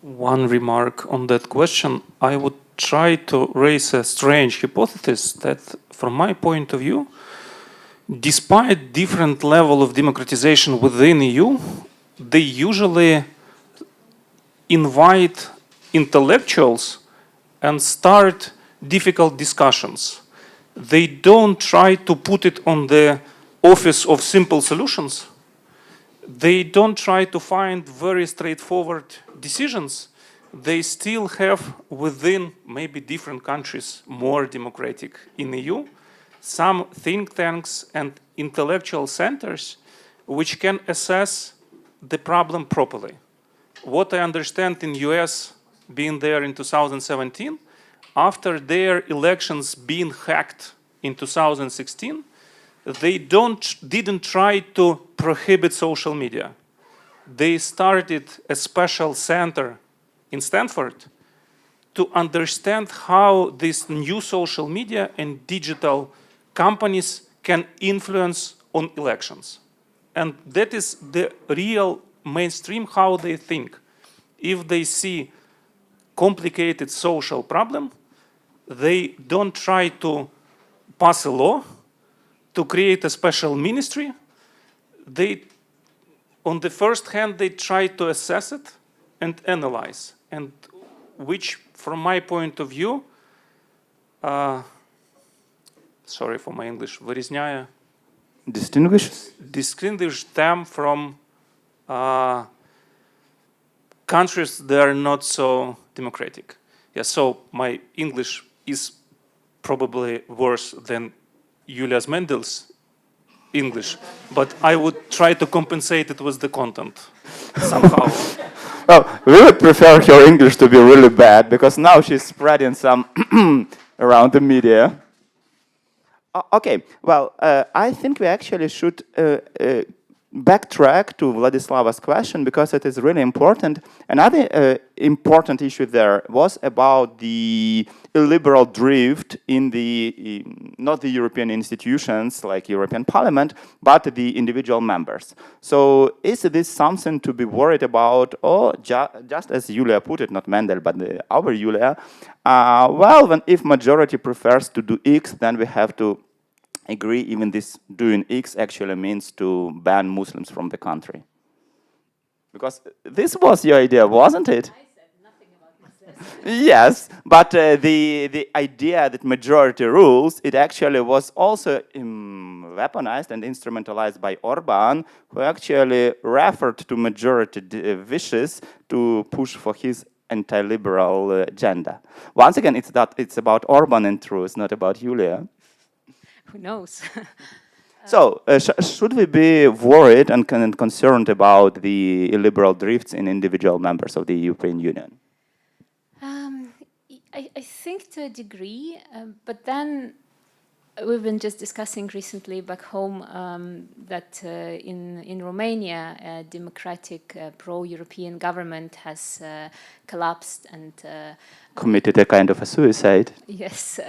One remark on that question. I would try to raise a strange hypothesis that, from my point of view, despite different level of democratization within EU, they usually invite intellectuals and start difficult discussions. They don't try to put it on the office of simple solutions. They don't try to find very straightforward decisions. They still have within maybe different countries more democratic in EU, some think tanks and intellectual centers which can assess the problem properly. What I understand in US, being there in 2017, after their elections being hacked in 2016, they didn't try to prohibit social media. They started a special center in Stanford to understand how this new social media and digital companies can influence on elections. And that is the real mainstream how they think. If they see complicated social problem, they don't try to pass a law, to create a special ministry. They, on the first hand, they try to assess it and analyze, and which, from my point of view, sorry for my English, вырезняя, distinguish them from countries that are not so democratic. Yeah, so my English is probably worse than Julius Mendel's English, but I would try to compensate it with the content somehow. Well, we would prefer her English to be really bad, because now she's spreading some around the media. Okay, well, I think we actually should backtrack to Vladislava's question because it is really important. Another important issue there was about the illiberal drift in the, not the European institutions like European Parliament, but the individual members. So is this something to be worried about, or just as Julia put it, not Mendel, but our Julia, well, if majority prefers to do X, then we have to agree even this doing X actually means to ban Muslims from the country. Because this was your idea, wasn't it? I said nothing about Muslims. Yes, but the idea that majority rules, it actually was also weaponized and instrumentalized by Orban, who actually referred to majority wishes to push for his anti-liberal agenda. Once again, it's about Orban in truth, not about Julia. Who knows? So, should we be worried and concerned about the illiberal drifts in individual members of the European Union? I think to a degree, but then we've been just discussing recently back home that in Romania, a democratic pro-European government has collapsed and committed a kind of a suicide. yes,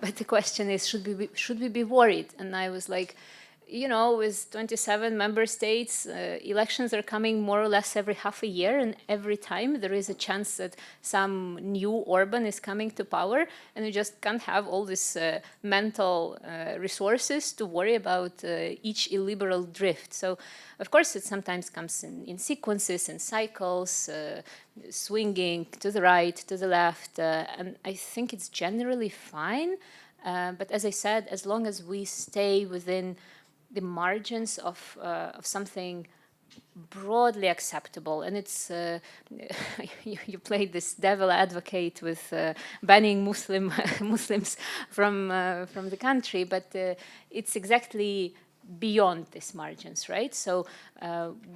but the question is, should we be worried? And I was like, you know, with 27 member states, elections are coming more or less every half a year, and every time there is a chance that some new Orban is coming to power, and we just can't have all this mental resources to worry about each illiberal drift. So, of course, it sometimes comes in sequences, in cycles, swinging to the right, to the left, and I think it's generally fine. But as I said, as long as we stay within the margins of something broadly acceptable, and it's you played this devil advocate with banning Muslims from the country, but it's exactly beyond these margins, right? So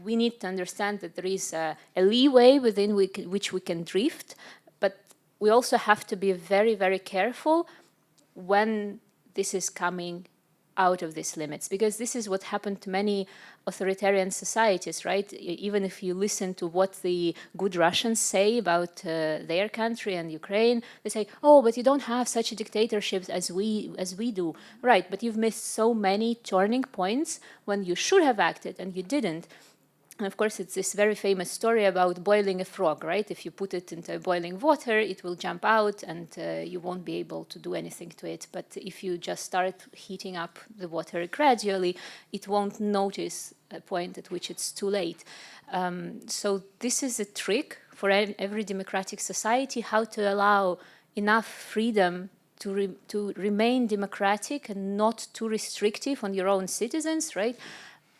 we need to understand that there is a leeway within which we can drift, but we also have to be very, very careful when this is coming out of these limits, because this is what happened to many authoritarian societies, right? Even if you listen to what the good Russians say about their country and Ukraine, they say, oh, but you don't have such dictatorships as we do. Right, but you've missed so many turning points when you should have acted and you didn't. And of course, it's this very famous story about boiling a frog, right? If you put it into boiling water, it will jump out and you won't be able to do anything to it. But if you just start heating up the water gradually, it won't notice a point at which it's too late. So this is a trick for every democratic society, how to allow enough freedom to remain democratic and not too restrictive on your own citizens, right?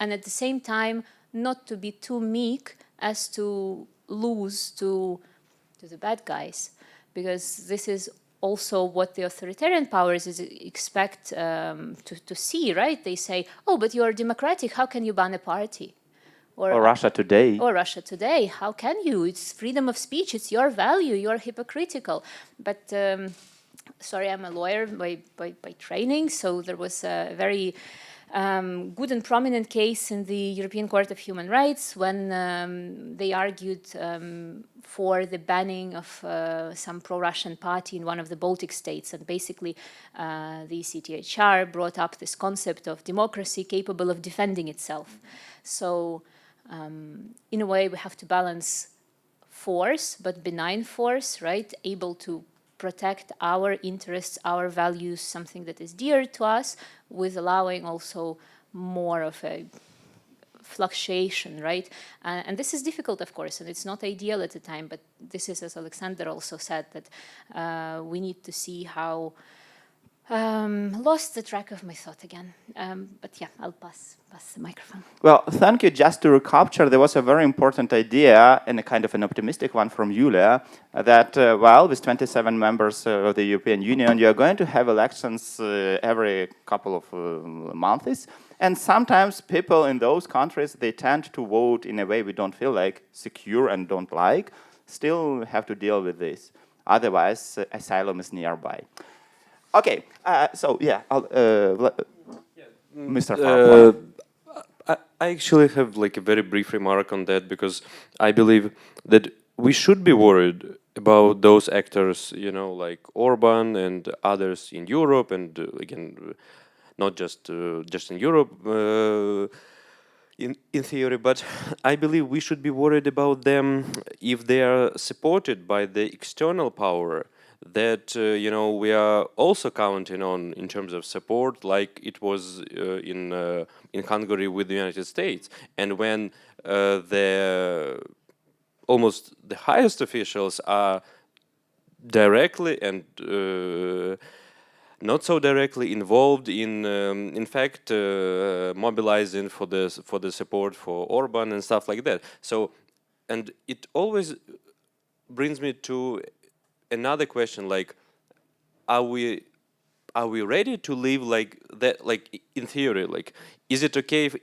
And at the same time, not to be too meek as to lose to the bad guys, because this is also what the authoritarian powers expect to see, right? They say, oh, but you are democratic, how can you ban a party? Or Russia Today. Or Russia Today, how can you? It's freedom of speech, it's your value, you're hypocritical. But, sorry, I'm a lawyer by training, so there was a very good and prominent case in the European Court of Human Rights when they argued for the banning of some pro-Russian party in one of the Baltic states. And basically, the ECTHR brought up this concept of democracy capable of defending itself. So, in a way, we have to balance force, but benign force, right? Able to protect our interests, our values, something that is dear to us, with allowing also more of a fluctuation, right? And this is difficult, of course, and it's not ideal at the time, but this is, as Alexander also said, that we need to see how lost the track of my thought again. But yeah, I'll pass the microphone. Well, thank you. Just to recapture, there was a very important idea, and a kind of an optimistic one from Julia, that, well, with 27 members of the European Union, you're going to have elections every couple of months. And sometimes people in those countries, they tend to vote in a way we don't feel like secure and don't like. Still have to deal with this. Otherwise, asylum is nearby. Okay, so yeah, Mr. Farquhar. I actually have like a very brief remark on that, because I believe that we should be worried about those actors, you know, like Orban and others in Europe, and again, not just in Europe, in theory, but I believe we should be worried about them if they are supported by the external power that you know, we are also counting on in terms of support, like it was in Hungary with the United States, and when the almost the highest officials are directly and not so directly involved in fact, mobilizing for the support for Orban and stuff like that. So, and it always brings me to another question: like, are we ready to live like that? Like in theory, like, is it okay if,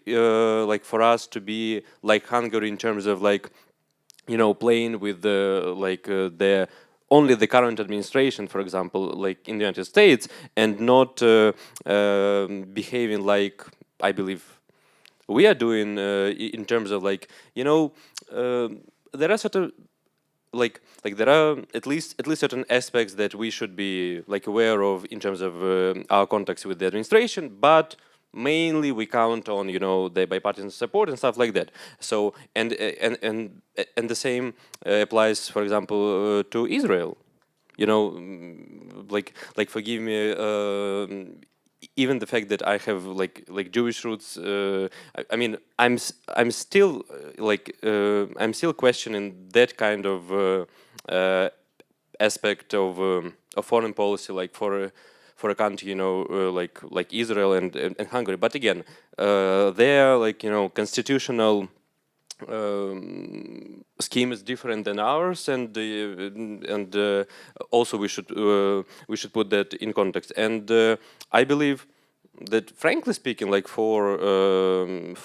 like for us to be like Hungary in terms of like, you know, playing with the the only the current administration, for example, like in the United States, and not behaving like I believe we are doing in terms of like, you know, there are certain there are at least certain aspects that we should be like aware of in terms of our contacts with the administration, but mainly we count on, you know, the bipartisan support and stuff like that. So and the same applies, for example, to Israel. You know, like forgive me, even the fact that I have like Jewish roots. I mean, I'm still I'm still questioning that kind of aspect of foreign policy, like for a country, you know, like Israel and Hungary. But again, they are like, you know, constitutional scheme is different than ours, and also we should put that in context. And I believe that, frankly speaking, like for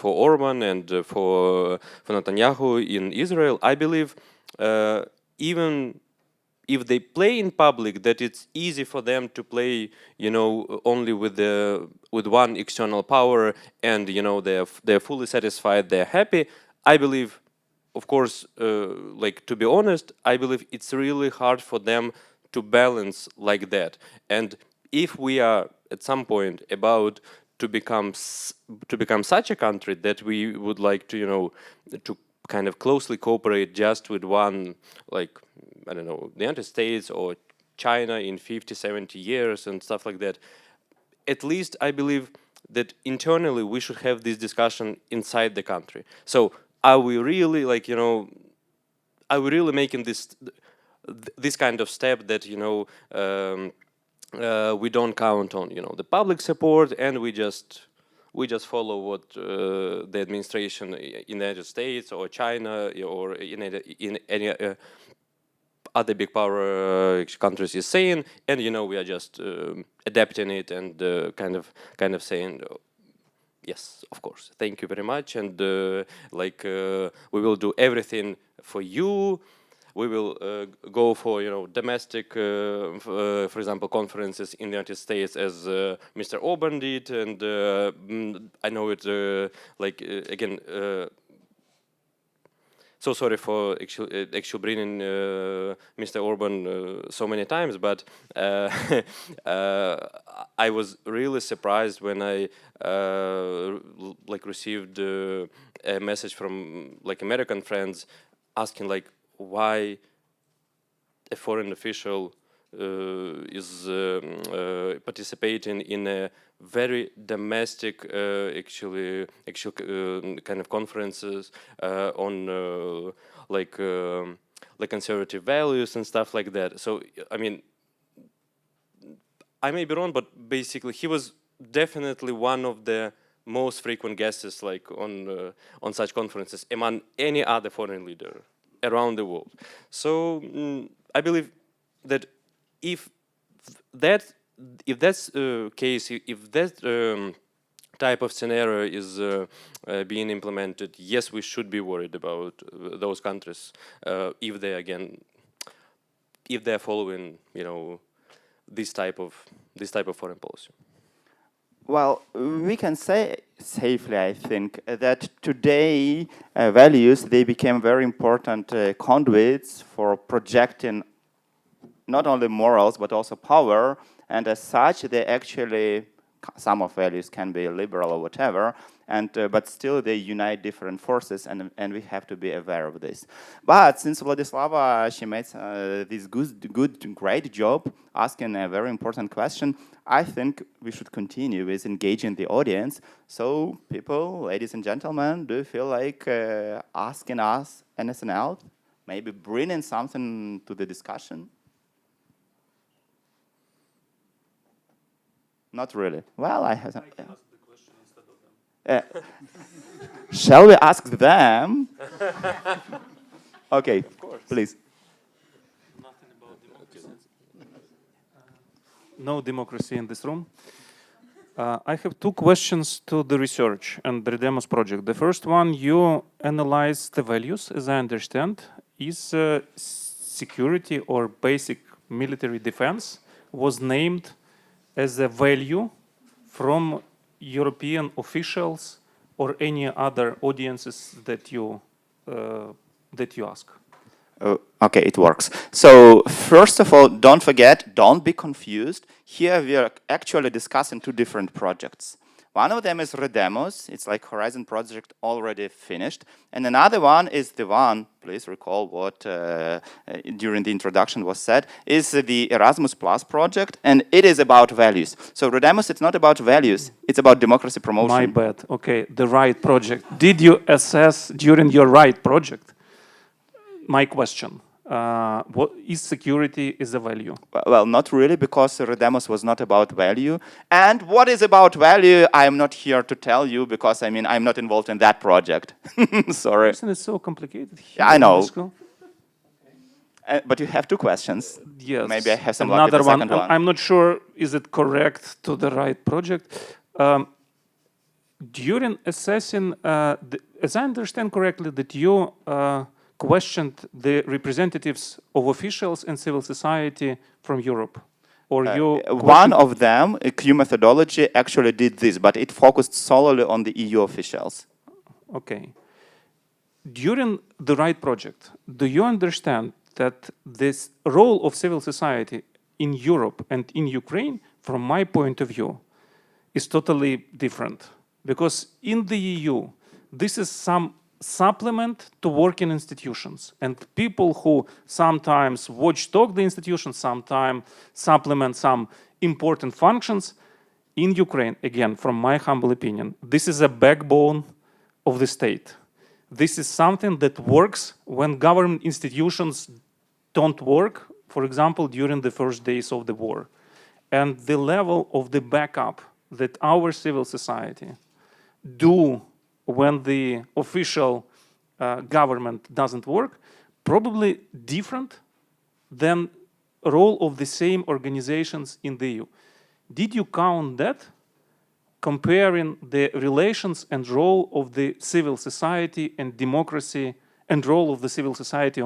Orban and for Netanyahu in Israel, I believe even if they play in public, that it's easy for them to play, you know, only with one external power, and you know, they're fully satisfied, they're happy. I believe, of course, like to be honest, I believe it's really hard for them to balance like that. And if we are at some point about to become such a country that we would like to, you know, to kind of closely cooperate just with one, like, I don't know, the United States or China in 50, 70 years and stuff like that, at least I believe that internally we should have this discussion inside the country. So are we really, like, you know, are we really making this kind of step that, you know, we don't count on, you know, the public support, and we just follow what the administration in the United States or China or in any other big power countries is saying, and you know, we are just adapting it and kind of saying, yes, of course, thank you very much, and we will do everything for you. We will go for, you know, domestic, for example, conferences in the United States, as Mr. Orban did, and I know it again. So sorry for actually bringing Mr. Orban so many times, but I was really surprised when I received a message from like American friends asking like why a foreign official is participating in a very domestic kind of conferences on conservative values and stuff like that. So I mean, I may be wrong, but basically he was definitely one of the most frequent guests like on such conferences among any other foreign leader around the world. So I believe that if that's case, if that type of scenario is being implemented, yes, we should be worried about those countries if they're following, you know, this type of foreign policy. Well, we can say safely, I think, that today values, they became very important conduits for projecting not only morals, but also power. And as such, they actually, some of values can be liberal or whatever, and but still they unite different forces, and we have to be aware of this. But since Vladislava, she made this great job asking a very important question, I think we should continue with engaging the audience. So people, ladies and gentlemen, do you feel like asking us anything else? Maybe bringing something to the discussion? Not really. Well, I have some. I can ask the question instead of them. Shall we ask them? Okay, of course. Please. Nothing about democracy. No democracy in this room. I have two questions to the research and the REDEMOS project. The first one, you analyze the values, as I understand, is security or basic military defense was named as a value from European officials or any other audiences that you ask? Okay, it works. So first of all, don't forget, don't be confused. Here we are actually discussing two different projects. One of them is REDEMOS, it's like Horizon project already finished. And another one is the one, please recall what during the introduction was said, is the Erasmus Plus project, and it is about values. So REDEMOS, it's not about values, it's about democracy promotion. My bad, okay, the right project. Did you assess during your right project? My question. What is security is a value? Well, not really, because REDEMOS was not about value. And what is about value, I am not here to tell you, because I mean, I'm not involved in that project. Sorry. Isn't it so complicated? Yeah, I know. But you have two questions. Yes. Maybe I have some luck Another with the second one. I'm not sure, is it correct to the right project? During assessing, as I understand correctly, that you questioned the representatives of officials and civil society from Europe, or you? One of them, Q methodology, actually did this, but it focused solely on the EU officials. Okay. During the right project, do you understand that this role of civil society in Europe and in Ukraine, from my point of view, is totally different? Because in the EU, this is some supplement to working institutions, and people who sometimes watchdog the institutions, sometimes supplement some important functions. In Ukraine, again, from my humble opinion, this is a backbone of the state. This is something that works when government institutions don't work, for example, during the first days of the war. And the level of the backup that our civil society do when the official government doesn't work, probably different than role of the same organizations in the EU. Did you count that, comparing the relations and role of the civil society and democracy, and role of the civil society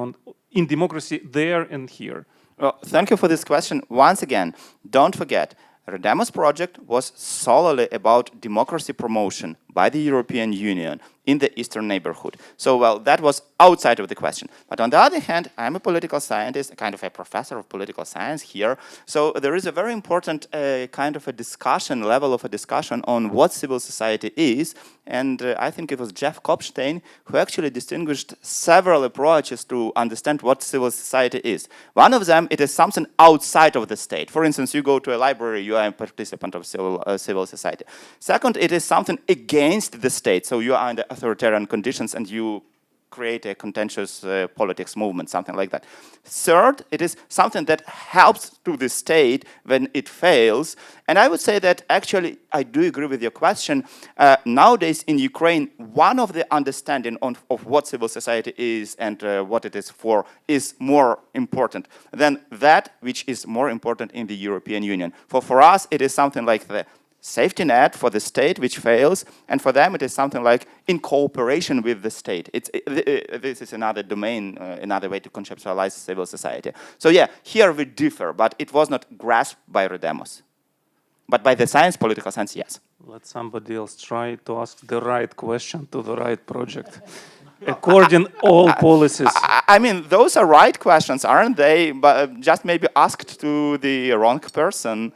in democracy there and here? Well, thank you for this question. Once again, don't forget, REDEMOS project was solely about democracy promotion by the European Union in the eastern neighborhood. So, well, that was outside of the question. But on the other hand, I'm a political scientist, a kind of a professor of political science here. So there is a very important kind of a discussion, level of a discussion on what civil society is. And I think it was Jeff Kopstein who actually distinguished several approaches to understand what civil society is. One of them, it is something outside of the state. For instance, you go to a library, you are a participant of civil society. Second, it is something against the state. So you are under authoritarian conditions and you create a contentious politics movement, something like that. Third, it is something that helps to the state when it fails. And I would say that actually, I do agree with your question. Nowadays in Ukraine, one of the understanding of what civil society is and what it is for is more important than that which is more important in the European Union. For us, it is something like the safety net for the state which fails, and for them it is something like in cooperation with the state. This is another domain, another way to conceptualize civil society. So yeah, here we differ, but it was not grasped by REDEMOS. But by the science, political science, yes. Let somebody else try to ask the right question to the right project. According all policies. I mean, those are right questions, aren't they? But just maybe asked to the wrong person.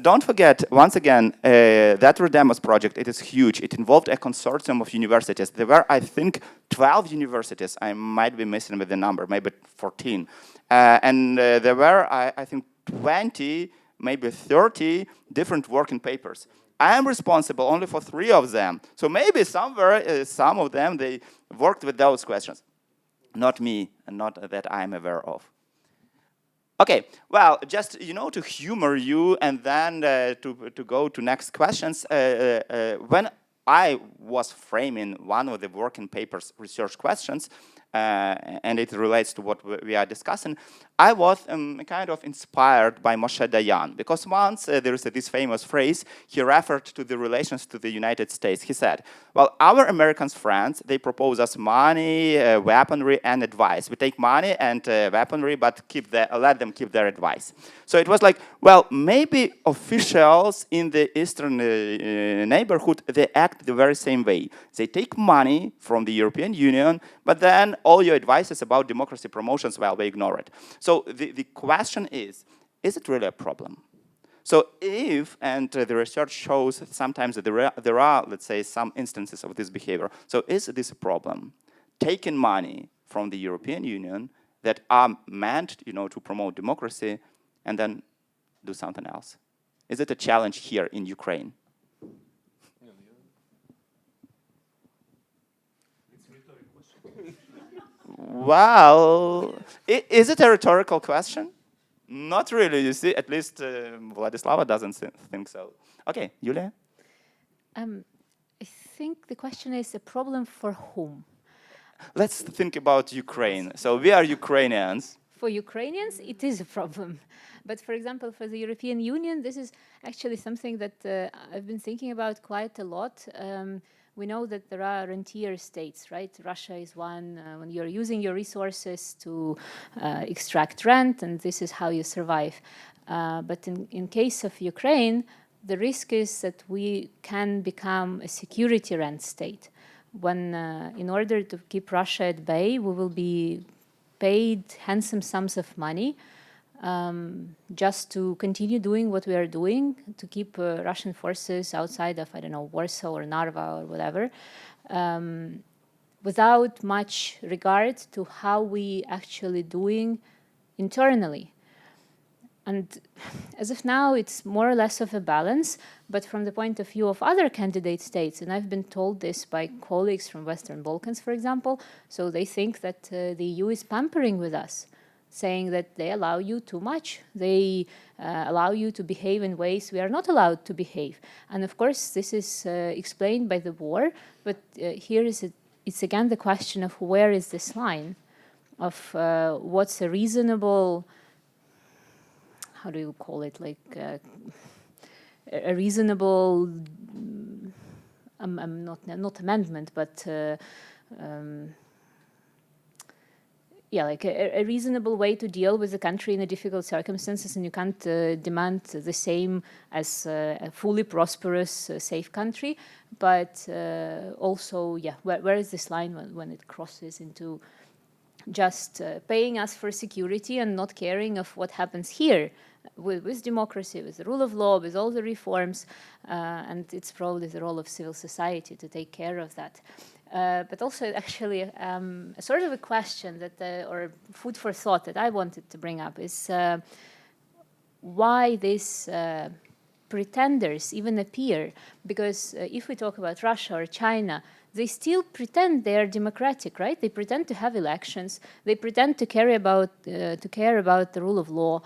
Don't forget, once again, that REDEMOS project, it is huge. It involved a consortium of universities. There were, I think, 12 universities. I might be missing with the number, maybe 14. And there were, I think, 20, maybe 30 different working papers. I am responsible only for 3 of them. So maybe somewhere, some of them, they worked with those questions. Not me, and not that I'm aware of. Okay, well, just, you know, to humor you and then to go to next questions, when I was framing one of the working papers research questions, and it relates to what we are discussing, I was kind of inspired by Moshe Dayan, because once there is this famous phrase, he referred to the relations to the United States. He said, well, our American friends, they propose us money, weaponry, and advice. We take money and weaponry, but let them keep their advice. So it was like, well, maybe officials in the eastern neighborhood, they act the very same way. They take money from the European Union, but then all your advices about democracy promotions, well, they ignore it. So the question is it really a problem? So if, and the research shows that sometimes that there are, let's say, some instances of this behavior. So is this a problem? Taking money from the European Union that are meant, you know, to promote democracy and then do something else. Is it a challenge here in Ukraine? Well, is it a rhetorical question? Not really, you see, at least Vladislava doesn't think so. Okay, Yulia? I think the question is a problem for whom? Let's think about Ukraine. So we are Ukrainians. For Ukrainians, it is a problem. But for example, for the European Union, this is actually something that I've been thinking about quite a lot. We know that there are rentier states, right? Russia is one, when you're using your resources to extract rent, and this is how you survive. But in case of Ukraine, the risk is that we can become a security rent state. When, in order to keep Russia at bay, we will be paid handsome sums of money just to continue doing what we are doing, to keep Russian forces outside of, I don't know, Warsaw or Narva or whatever, without much regard to how we actually doing internally. And as of now, it's more or less of a balance, but from the point of view of other candidate states, and I've been told this by colleagues from Western Balkans, for example, so they think that the EU is pampering with us, saying that they allow you too much. They allow you to behave in ways we are not allowed to behave. And of course, this is explained by the war, but here it's again the question of where is this line of what's a reasonable, how do you call it, like a reasonable, not amendment, but yeah, like a reasonable way to deal with the country in the difficult circumstances, and you can't demand the same as a fully prosperous, safe country. But also, yeah, where is this line when it crosses into just paying us for security and not caring of what happens here with democracy, with the rule of law, with all the reforms, and it's probably the role of civil society to take care of that. But also, actually, a sort of a question that, or food for thought that I wanted to bring up is why these pretenders even appear. Because if we talk about Russia or China, they still pretend they are democratic, right? They pretend to have elections. They pretend to care about the rule of law.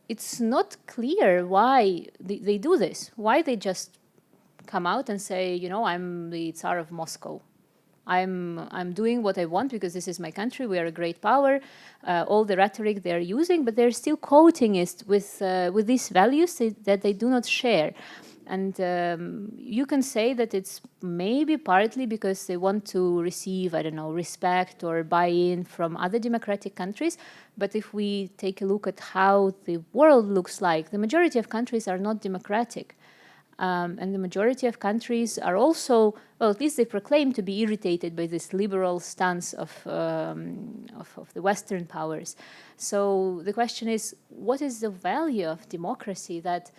It's not clear why they do this. Why they just come out and say, you know, I'm the Tsar of Moscow. I'm doing what I want because this is my country. We are a great power. All the rhetoric they are using, but they're still quoting it with these values that they do not share. And you can say that it's maybe partly because they want to receive, I don't know, respect or buy-in from other democratic countries. But if we take a look at how the world looks like, the majority of countries are not democratic. And the majority of countries are also, well, at least they proclaim to be irritated by this liberal stance of the Western powers. So the question is, what is the value of democracy that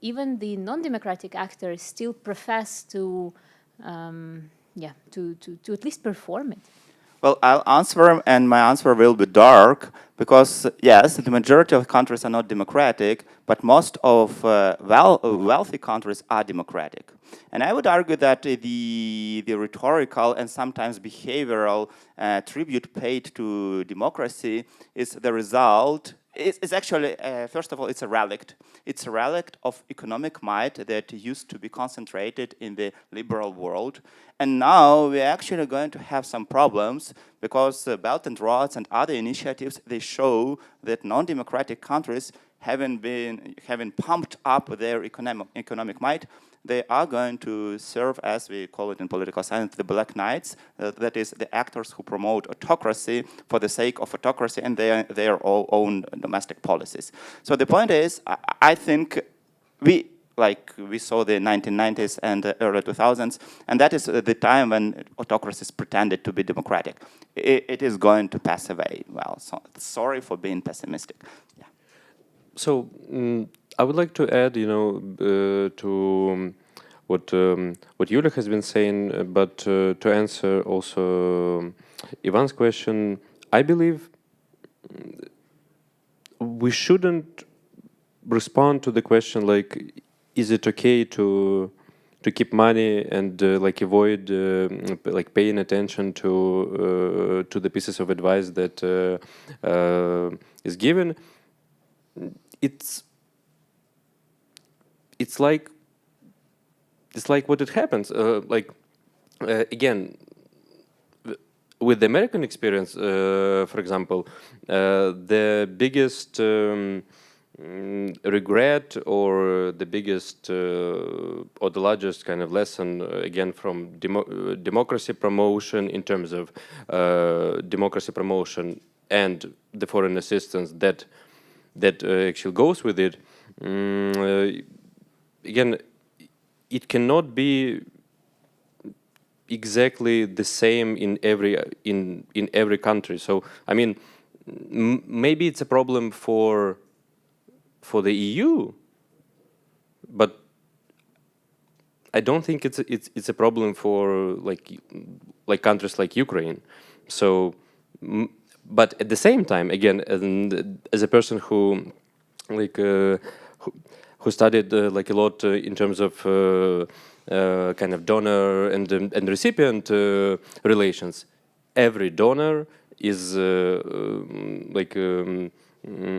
even the non-democratic actors still profess to, to at least perform it? Well, I'll answer, and my answer will be dark, because yes, the majority of countries are not democratic, but most of wealthy countries are democratic. And I would argue that the rhetorical and sometimes behavioral tribute paid to democracy is the result. It's actually, first of all, it's a relic. It's a relic of economic might that used to be concentrated in the liberal world. And now we're actually going to have some problems, because Belt and Roads and other initiatives, they show that non-democratic countries having pumped up their economic might, they are going to serve, as we call it in political science, the Black Knights, that is the actors who promote autocracy for the sake of autocracy and their own domestic policies. So the point is, I think we saw the 1990s and the early 2000s, and that is the time when autocracies pretended to be democratic. It is going to pass away. Well, so sorry for being pessimistic. Yeah. So I would like to add, to what Yulia has been saying, but to answer also Ivan's question, I believe we shouldn't respond to the question like, is it okay to keep money and avoid paying attention to the pieces of advice that is given? It's like what it happens. Again, with the American experience, for example, the biggest regret or the biggest or the largest kind of lesson, again, from democracy promotion in terms of democracy promotion and the foreign assistance that actually goes with it, again, it cannot be exactly the same in every country. So I mean, maybe it's a problem for the EU, but I don't think it's a problem for like countries like Ukraine. So, but at the same time, again, as a person who who studied a lot in terms of kind of donor and recipient relations, every donor is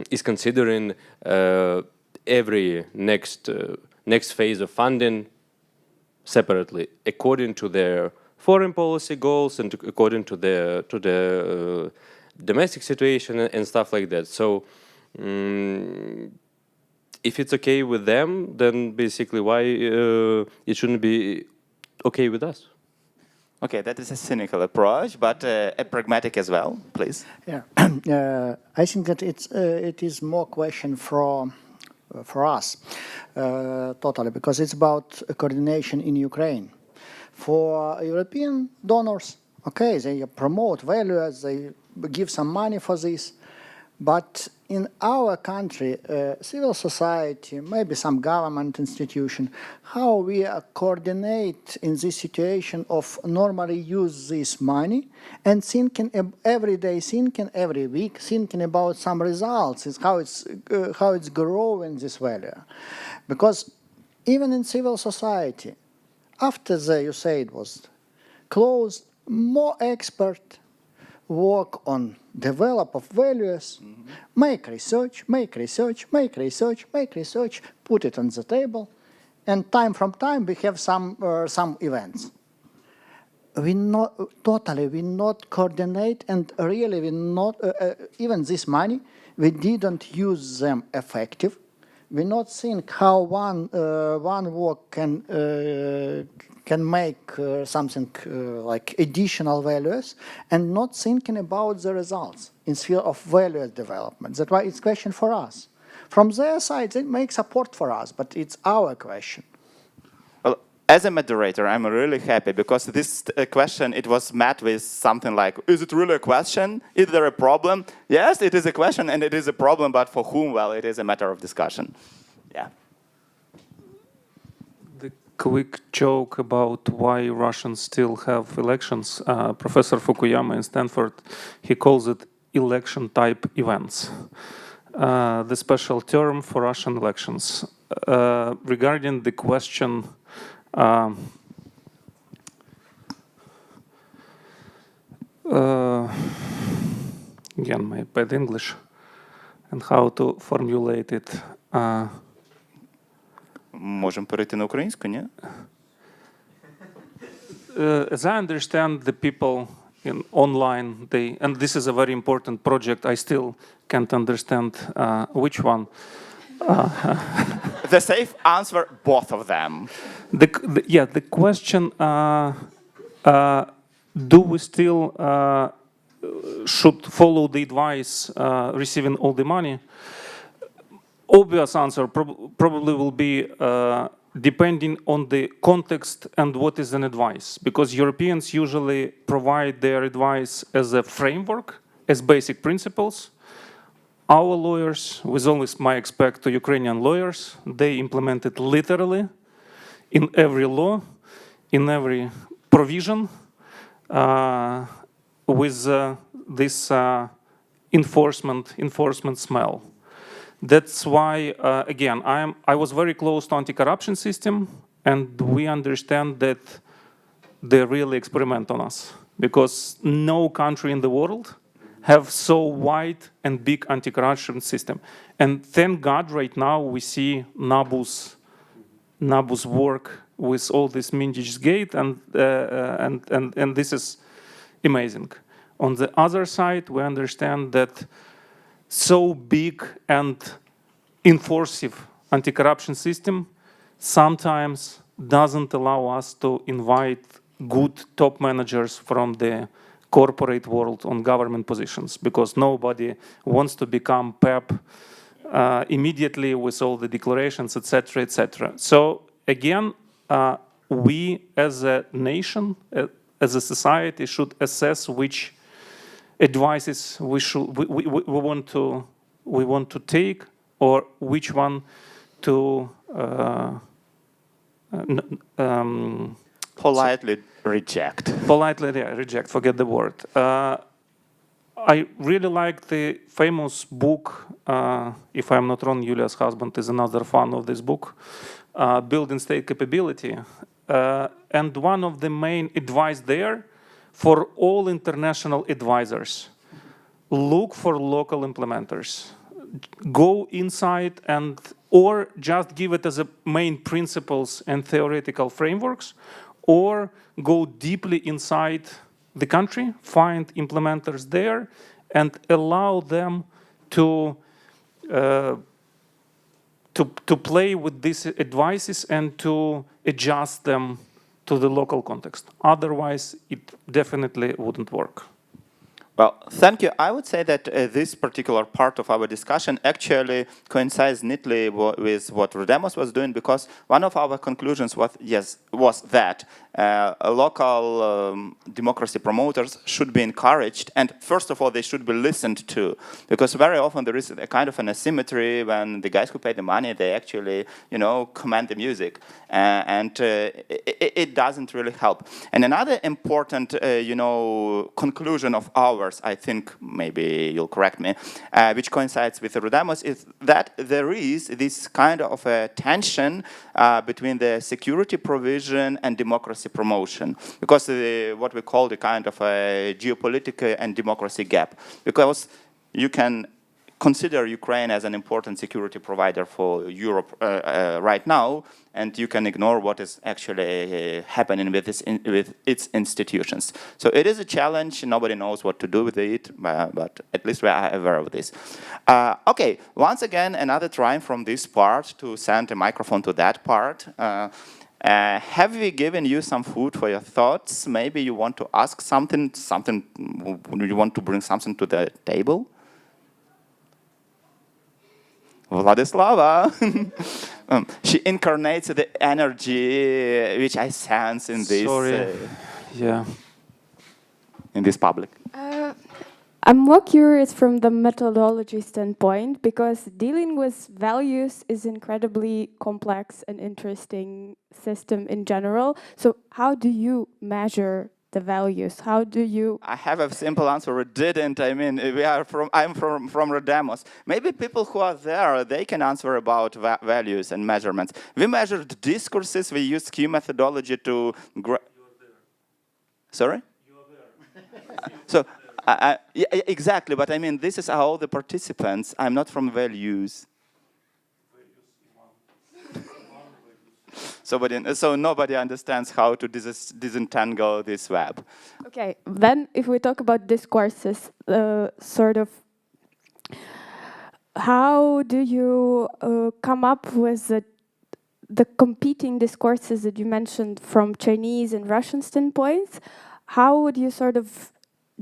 is considering every next phase of funding separately according to their foreign policy goals and according to the domestic situation and stuff like that. So if it's okay with them, then basically why it shouldn't be okay with us? Okay, that is a cynical approach, but a pragmatic as well, please. Yeah, I think that it is more question for us totally, because it's about coordination in Ukraine. For European donors, okay, they promote values, they give some money for this, but in our country, civil society, maybe some government institution, how we coordinate in this situation of normally use this money and thinking every day, thinking every week, thinking about some results, is how it's growing this value. Because even in civil society, after you say it was closed, more expert work on develop of values, make research, put it on the table, and time from time we have some events. We not coordinate, and really we not even this money we didn't use them effective. We not think how one work can make something like additional values, and not thinking about the results in sphere of value development. That's why it's a question for us. From their side, they make support for us, but it's our question. as a moderator, I'm really happy because this question, it was met with something like, is it really a question? Is there a problem? Yes, it is a question and it is a problem, but for whom? Well, it is a matter of discussion. Yeah. The quick joke about why Russians still have elections. Professor Fukuyama in Stanford, he calls it election-type events. The special term for Russian elections. Regarding the question again, my bad English, and how to formulate it. Можем перейти на українську, ні? As I understand, the people in online, and this is a very important project, I still can't understand which one. The safe answer, both of them. The question, do we still should follow the advice receiving all the money? Obvious answer probably will be depending on the context and what is an advice, because Europeans usually provide their advice as a framework, as basic principles. Our lawyers, with all my respect to Ukrainian lawyers, they implement it literally in every law, in every provision, with this enforcement smell. That's why, again, I was very close to anti-corruption system, and we understand that they really experiment on us, because no country in the world have so wide and big anti-corruption system. And thank God right now we see NABU's work with all this Mindich Gate, and this is amazing. On the other side, we understand that so big and enforcing anti-corruption system sometimes doesn't allow us to invite good top managers from the corporate world on government positions, because nobody wants to become PEP immediately with all the declarations, etc., etc. So again, we as a nation, as a society, should assess which advices we want to take, or which one to politely reject. Politely reject, forget the word. I really like the famous book, if I'm not wrong, Yulia's husband is another fan of this book, Building State Capability. And one of the main advice there for all international advisors, look for local implementers. Go inside or just give it as a main principles and theoretical frameworks, or go deeply inside the country, find implementers there, and allow them to play with these advices and to adjust them to the local context. Otherwise, it definitely wouldn't work. Well, thank you. I would say that this particular part of our discussion actually coincides neatly with what REDEMOS was doing, because one of our conclusions was that local democracy promoters should be encouraged, and first of all, they should be listened to, because very often there is a kind of an asymmetry when the guys who pay the money, they actually, command the music, and it doesn't really help. And another important, conclusion of ours, I think, maybe you'll correct me, which coincides with the REDEMOS, is that there is this kind of a tension between the security provision and democracy promotion, because what we call the kind of a geopolitical and democracy gap, because you can consider Ukraine as an important security provider for Europe right now, and you can ignore what is actually happening with its institutions. So it is a challenge. Nobody knows what to do with it, but at least we are aware of this. Okay, once again, another try from this part to send a microphone to that part. Have we given you some food for your thoughts? Maybe you want to ask something, you want to bring something to the table? Vladislava. She incarnates the energy which I sense in this. Sorry. Yeah. In this public. I'm more curious from the methodology standpoint because dealing with values is incredibly complex and interesting system in general. So how do you measure the values? How do you? I have a simple answer. We didn't. I mean, I'm from REDEMOS. Maybe people who are there, they can answer about values and measurements. We measured discourses. We used Q methodology to. Sorry. So, yeah, exactly. But I mean, this is how the participants. I'm not from ValEUs. So nobody understands how to disentangle this web. Okay, then if we talk about discourses, sort of, how do you come up with the competing discourses that you mentioned from Chinese and Russian standpoints? How would you sort of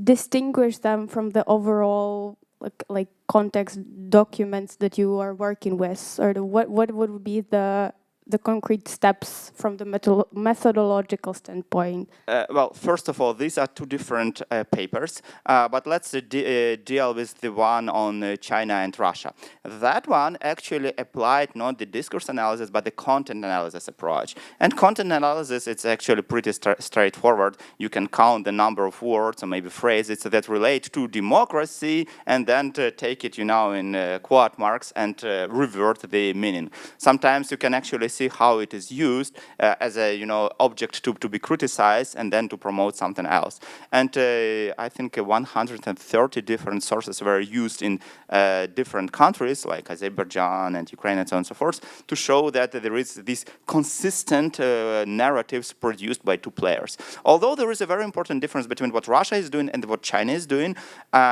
distinguish them from the overall like context documents that you are working with? Sort of what would be the concrete steps from the methodological standpoint? Well, first of all, these are two different papers, but let's deal with the one on China and Russia. That one actually applied not the discourse analysis, but the content analysis approach. And content analysis, it's actually pretty straightforward. You can count the number of words or maybe phrases that relate to democracy and then to take it, in quote marks and revert the meaning. Sometimes you can actually see how it is used as a object to be criticized and then to promote something else. And I think 130 different sources were used in different countries like Azerbaijan and Ukraine and so on and so forth to show that there is these consistent narratives produced by two players. Although there is a very important difference between what Russia is doing and what China is doing,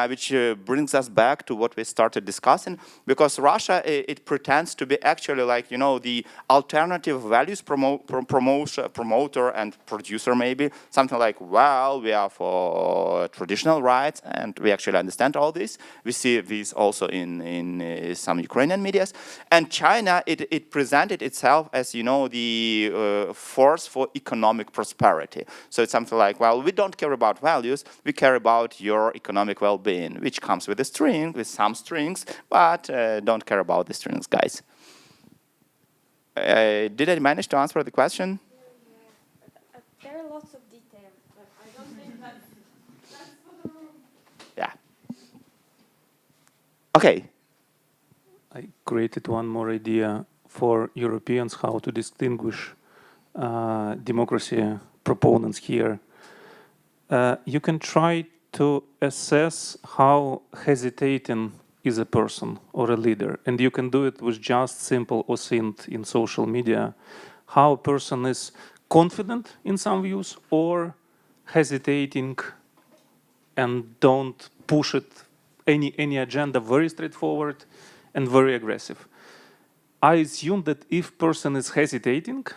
which brings us back to what we started discussing, because Russia, it pretends to be actually like, the alternative values promoter and producer maybe, something like, well, we are for traditional rights, and we actually understand all this. We see this also in some Ukrainian medias. And China, it presented itself as, the force for economic prosperity. So it's something like, well, we don't care about values, we care about your economic well-being, which comes with a string, with some strings, but don't care about the strings, guys. Did I manage to answer the question? Yeah. There are lots of details, but I don't think that's for the room. Yeah. Okay. I created one more idea for Europeans how to distinguish democracy proponents here. You can try to assess how hesitating is a person or a leader, and you can do it with just simple OSINT in social media. How a person is confident in some views or hesitating and don't push it any agenda, very straightforward and very aggressive. I assume that if person is hesitating,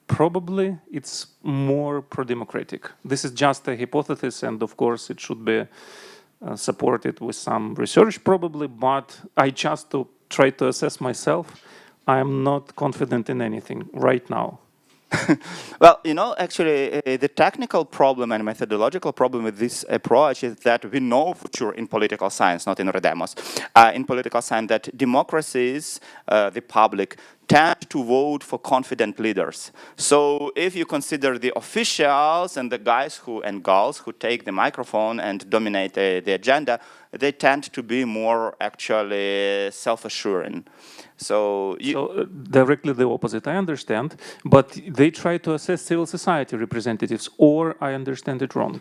probably it's more pro-democratic. This is just a hypothesis, and of course it should be supported with some research probably, but I just to try to assess myself, I am not confident in anything right now. Well, actually, the technical problem and methodological problem with this approach is that we know for sure in political science, not in REDEMOS, in political science that democracies, the public, tend to vote for confident leaders. So if you consider the officials and the guys and girls who take the microphone and dominate the agenda, they tend to be more actually self-assuring. So directly the opposite, I understand, but they try to assess civil society representatives, or I understand it wrong?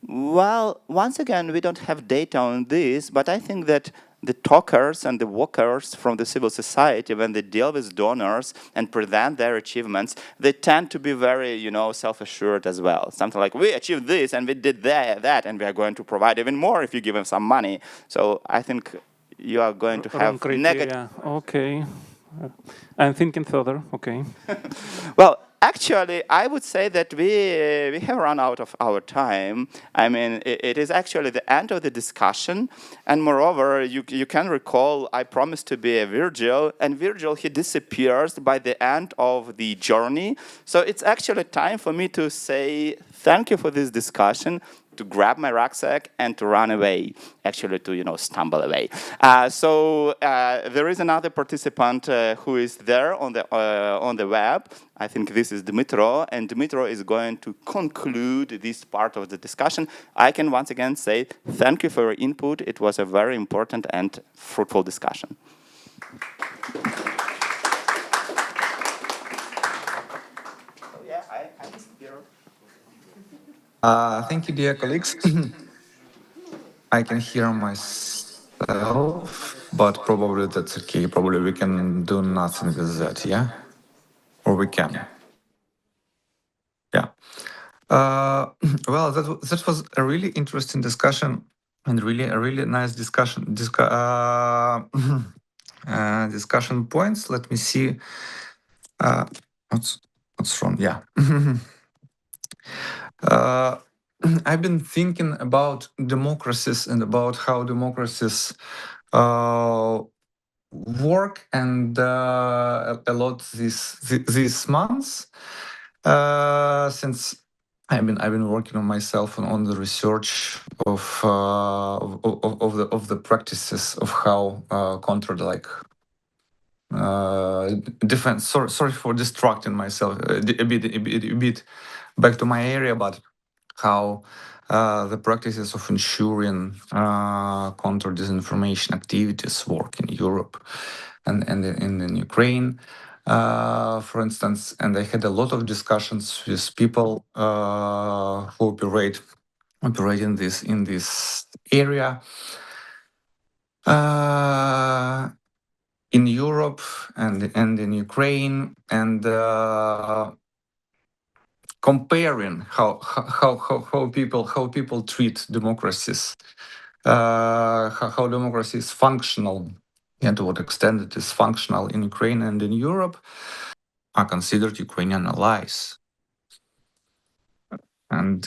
Well, once again, we don't have data on this, but I think that the talkers and the walkers from the civil society, when they deal with donors and present their achievements, they tend to be very, self-assured as well. Something like, we achieved this and we did that, and we are going to provide even more if you give them some money. So I think you are going to have negative. Okay. I'm thinking further. Okay. Well, Actually, I would say that we have run out of our time. I mean, it is actually the end of the discussion. And moreover, you can recall I promised to be a Virgil, and Virgil, he disappears by the end of the journey. So it's actually time for me to say thank you for this discussion, to grab my rucksack and to run away, actually to, stumble away. So there is another participant who is there on the web. I think this is Dmitro, and Dmitro is going to conclude this part of the discussion. I can once again say thank you for your input. It was a very important and fruitful discussion. Thank you, dear colleagues. I can hear myself, but probably that's okay. Probably we can do nothing with that, yeah? Or we can. Yeah. Well, that was a really interesting discussion and really a really nice discussion. Discussion points. Let me see. What's wrong? Yeah. I've been thinking about democracies and about how democracies work, and a lot these months since I've been working on myself on the research of the practices of how control defense. Sorry for distracting myself a bit back to my area, but how the practices of ensuring counter disinformation activities work in Europe and in Ukraine, for instance. And I had a lot of discussions with people who operate in this area in Europe and in Ukraine, and comparing how people treat democracies, how democracy is functional, and to what extent it is functional in Ukraine and in Europe, are considered Ukrainian allies. And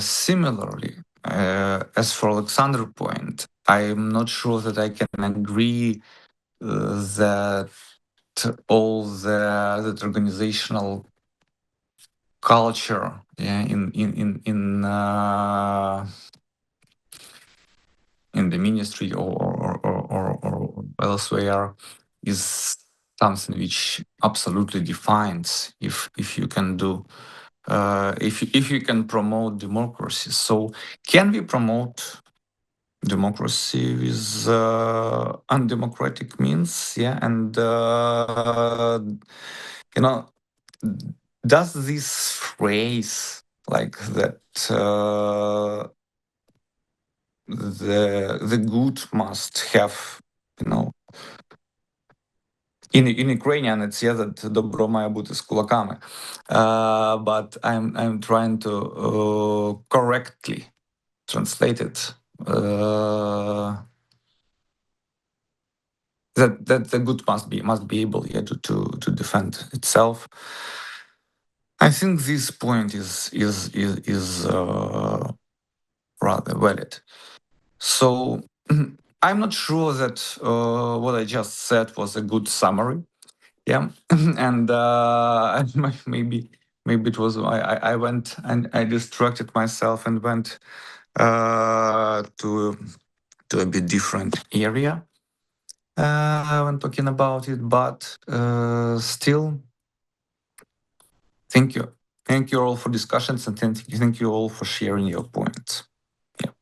similarly, as for Alexander's point, I'm not sure that I can agree that all that organizational culture in the ministry or elsewhere is something which absolutely defines if you can do if you can promote democracy. So can we promote democracy with undemocratic means? Yeah, and does this phrase like that the good must have, in Ukrainian it's that добро має бути з кулаками, but I'm trying to correctly translate it, that the good must be able to defend itself. I think this point is rather valid. So I'm not sure that what I just said was a good summary. Yeah, and maybe it was I went and I distracted myself and went to a bit different area when talking about it, but still, thank you all for discussions, and thank you all for sharing your points. Yeah.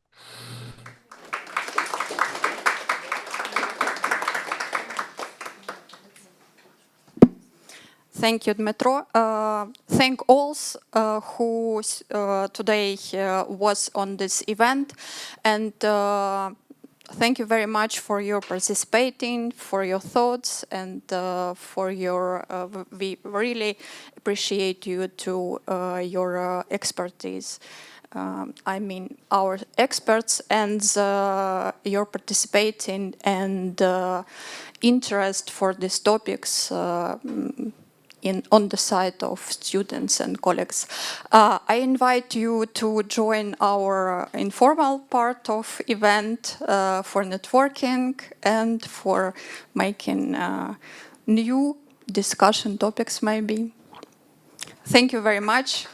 Thank you, Dmitro. Thank all who today was on this event, and thank you very much for your participating, for your thoughts, and for your. We really appreciate you to your expertise. I mean, our experts and your participating and interest for these topics on the side of students and colleagues. I invite you to join our informal part of event for networking and for making new discussion topics maybe. Thank you very much.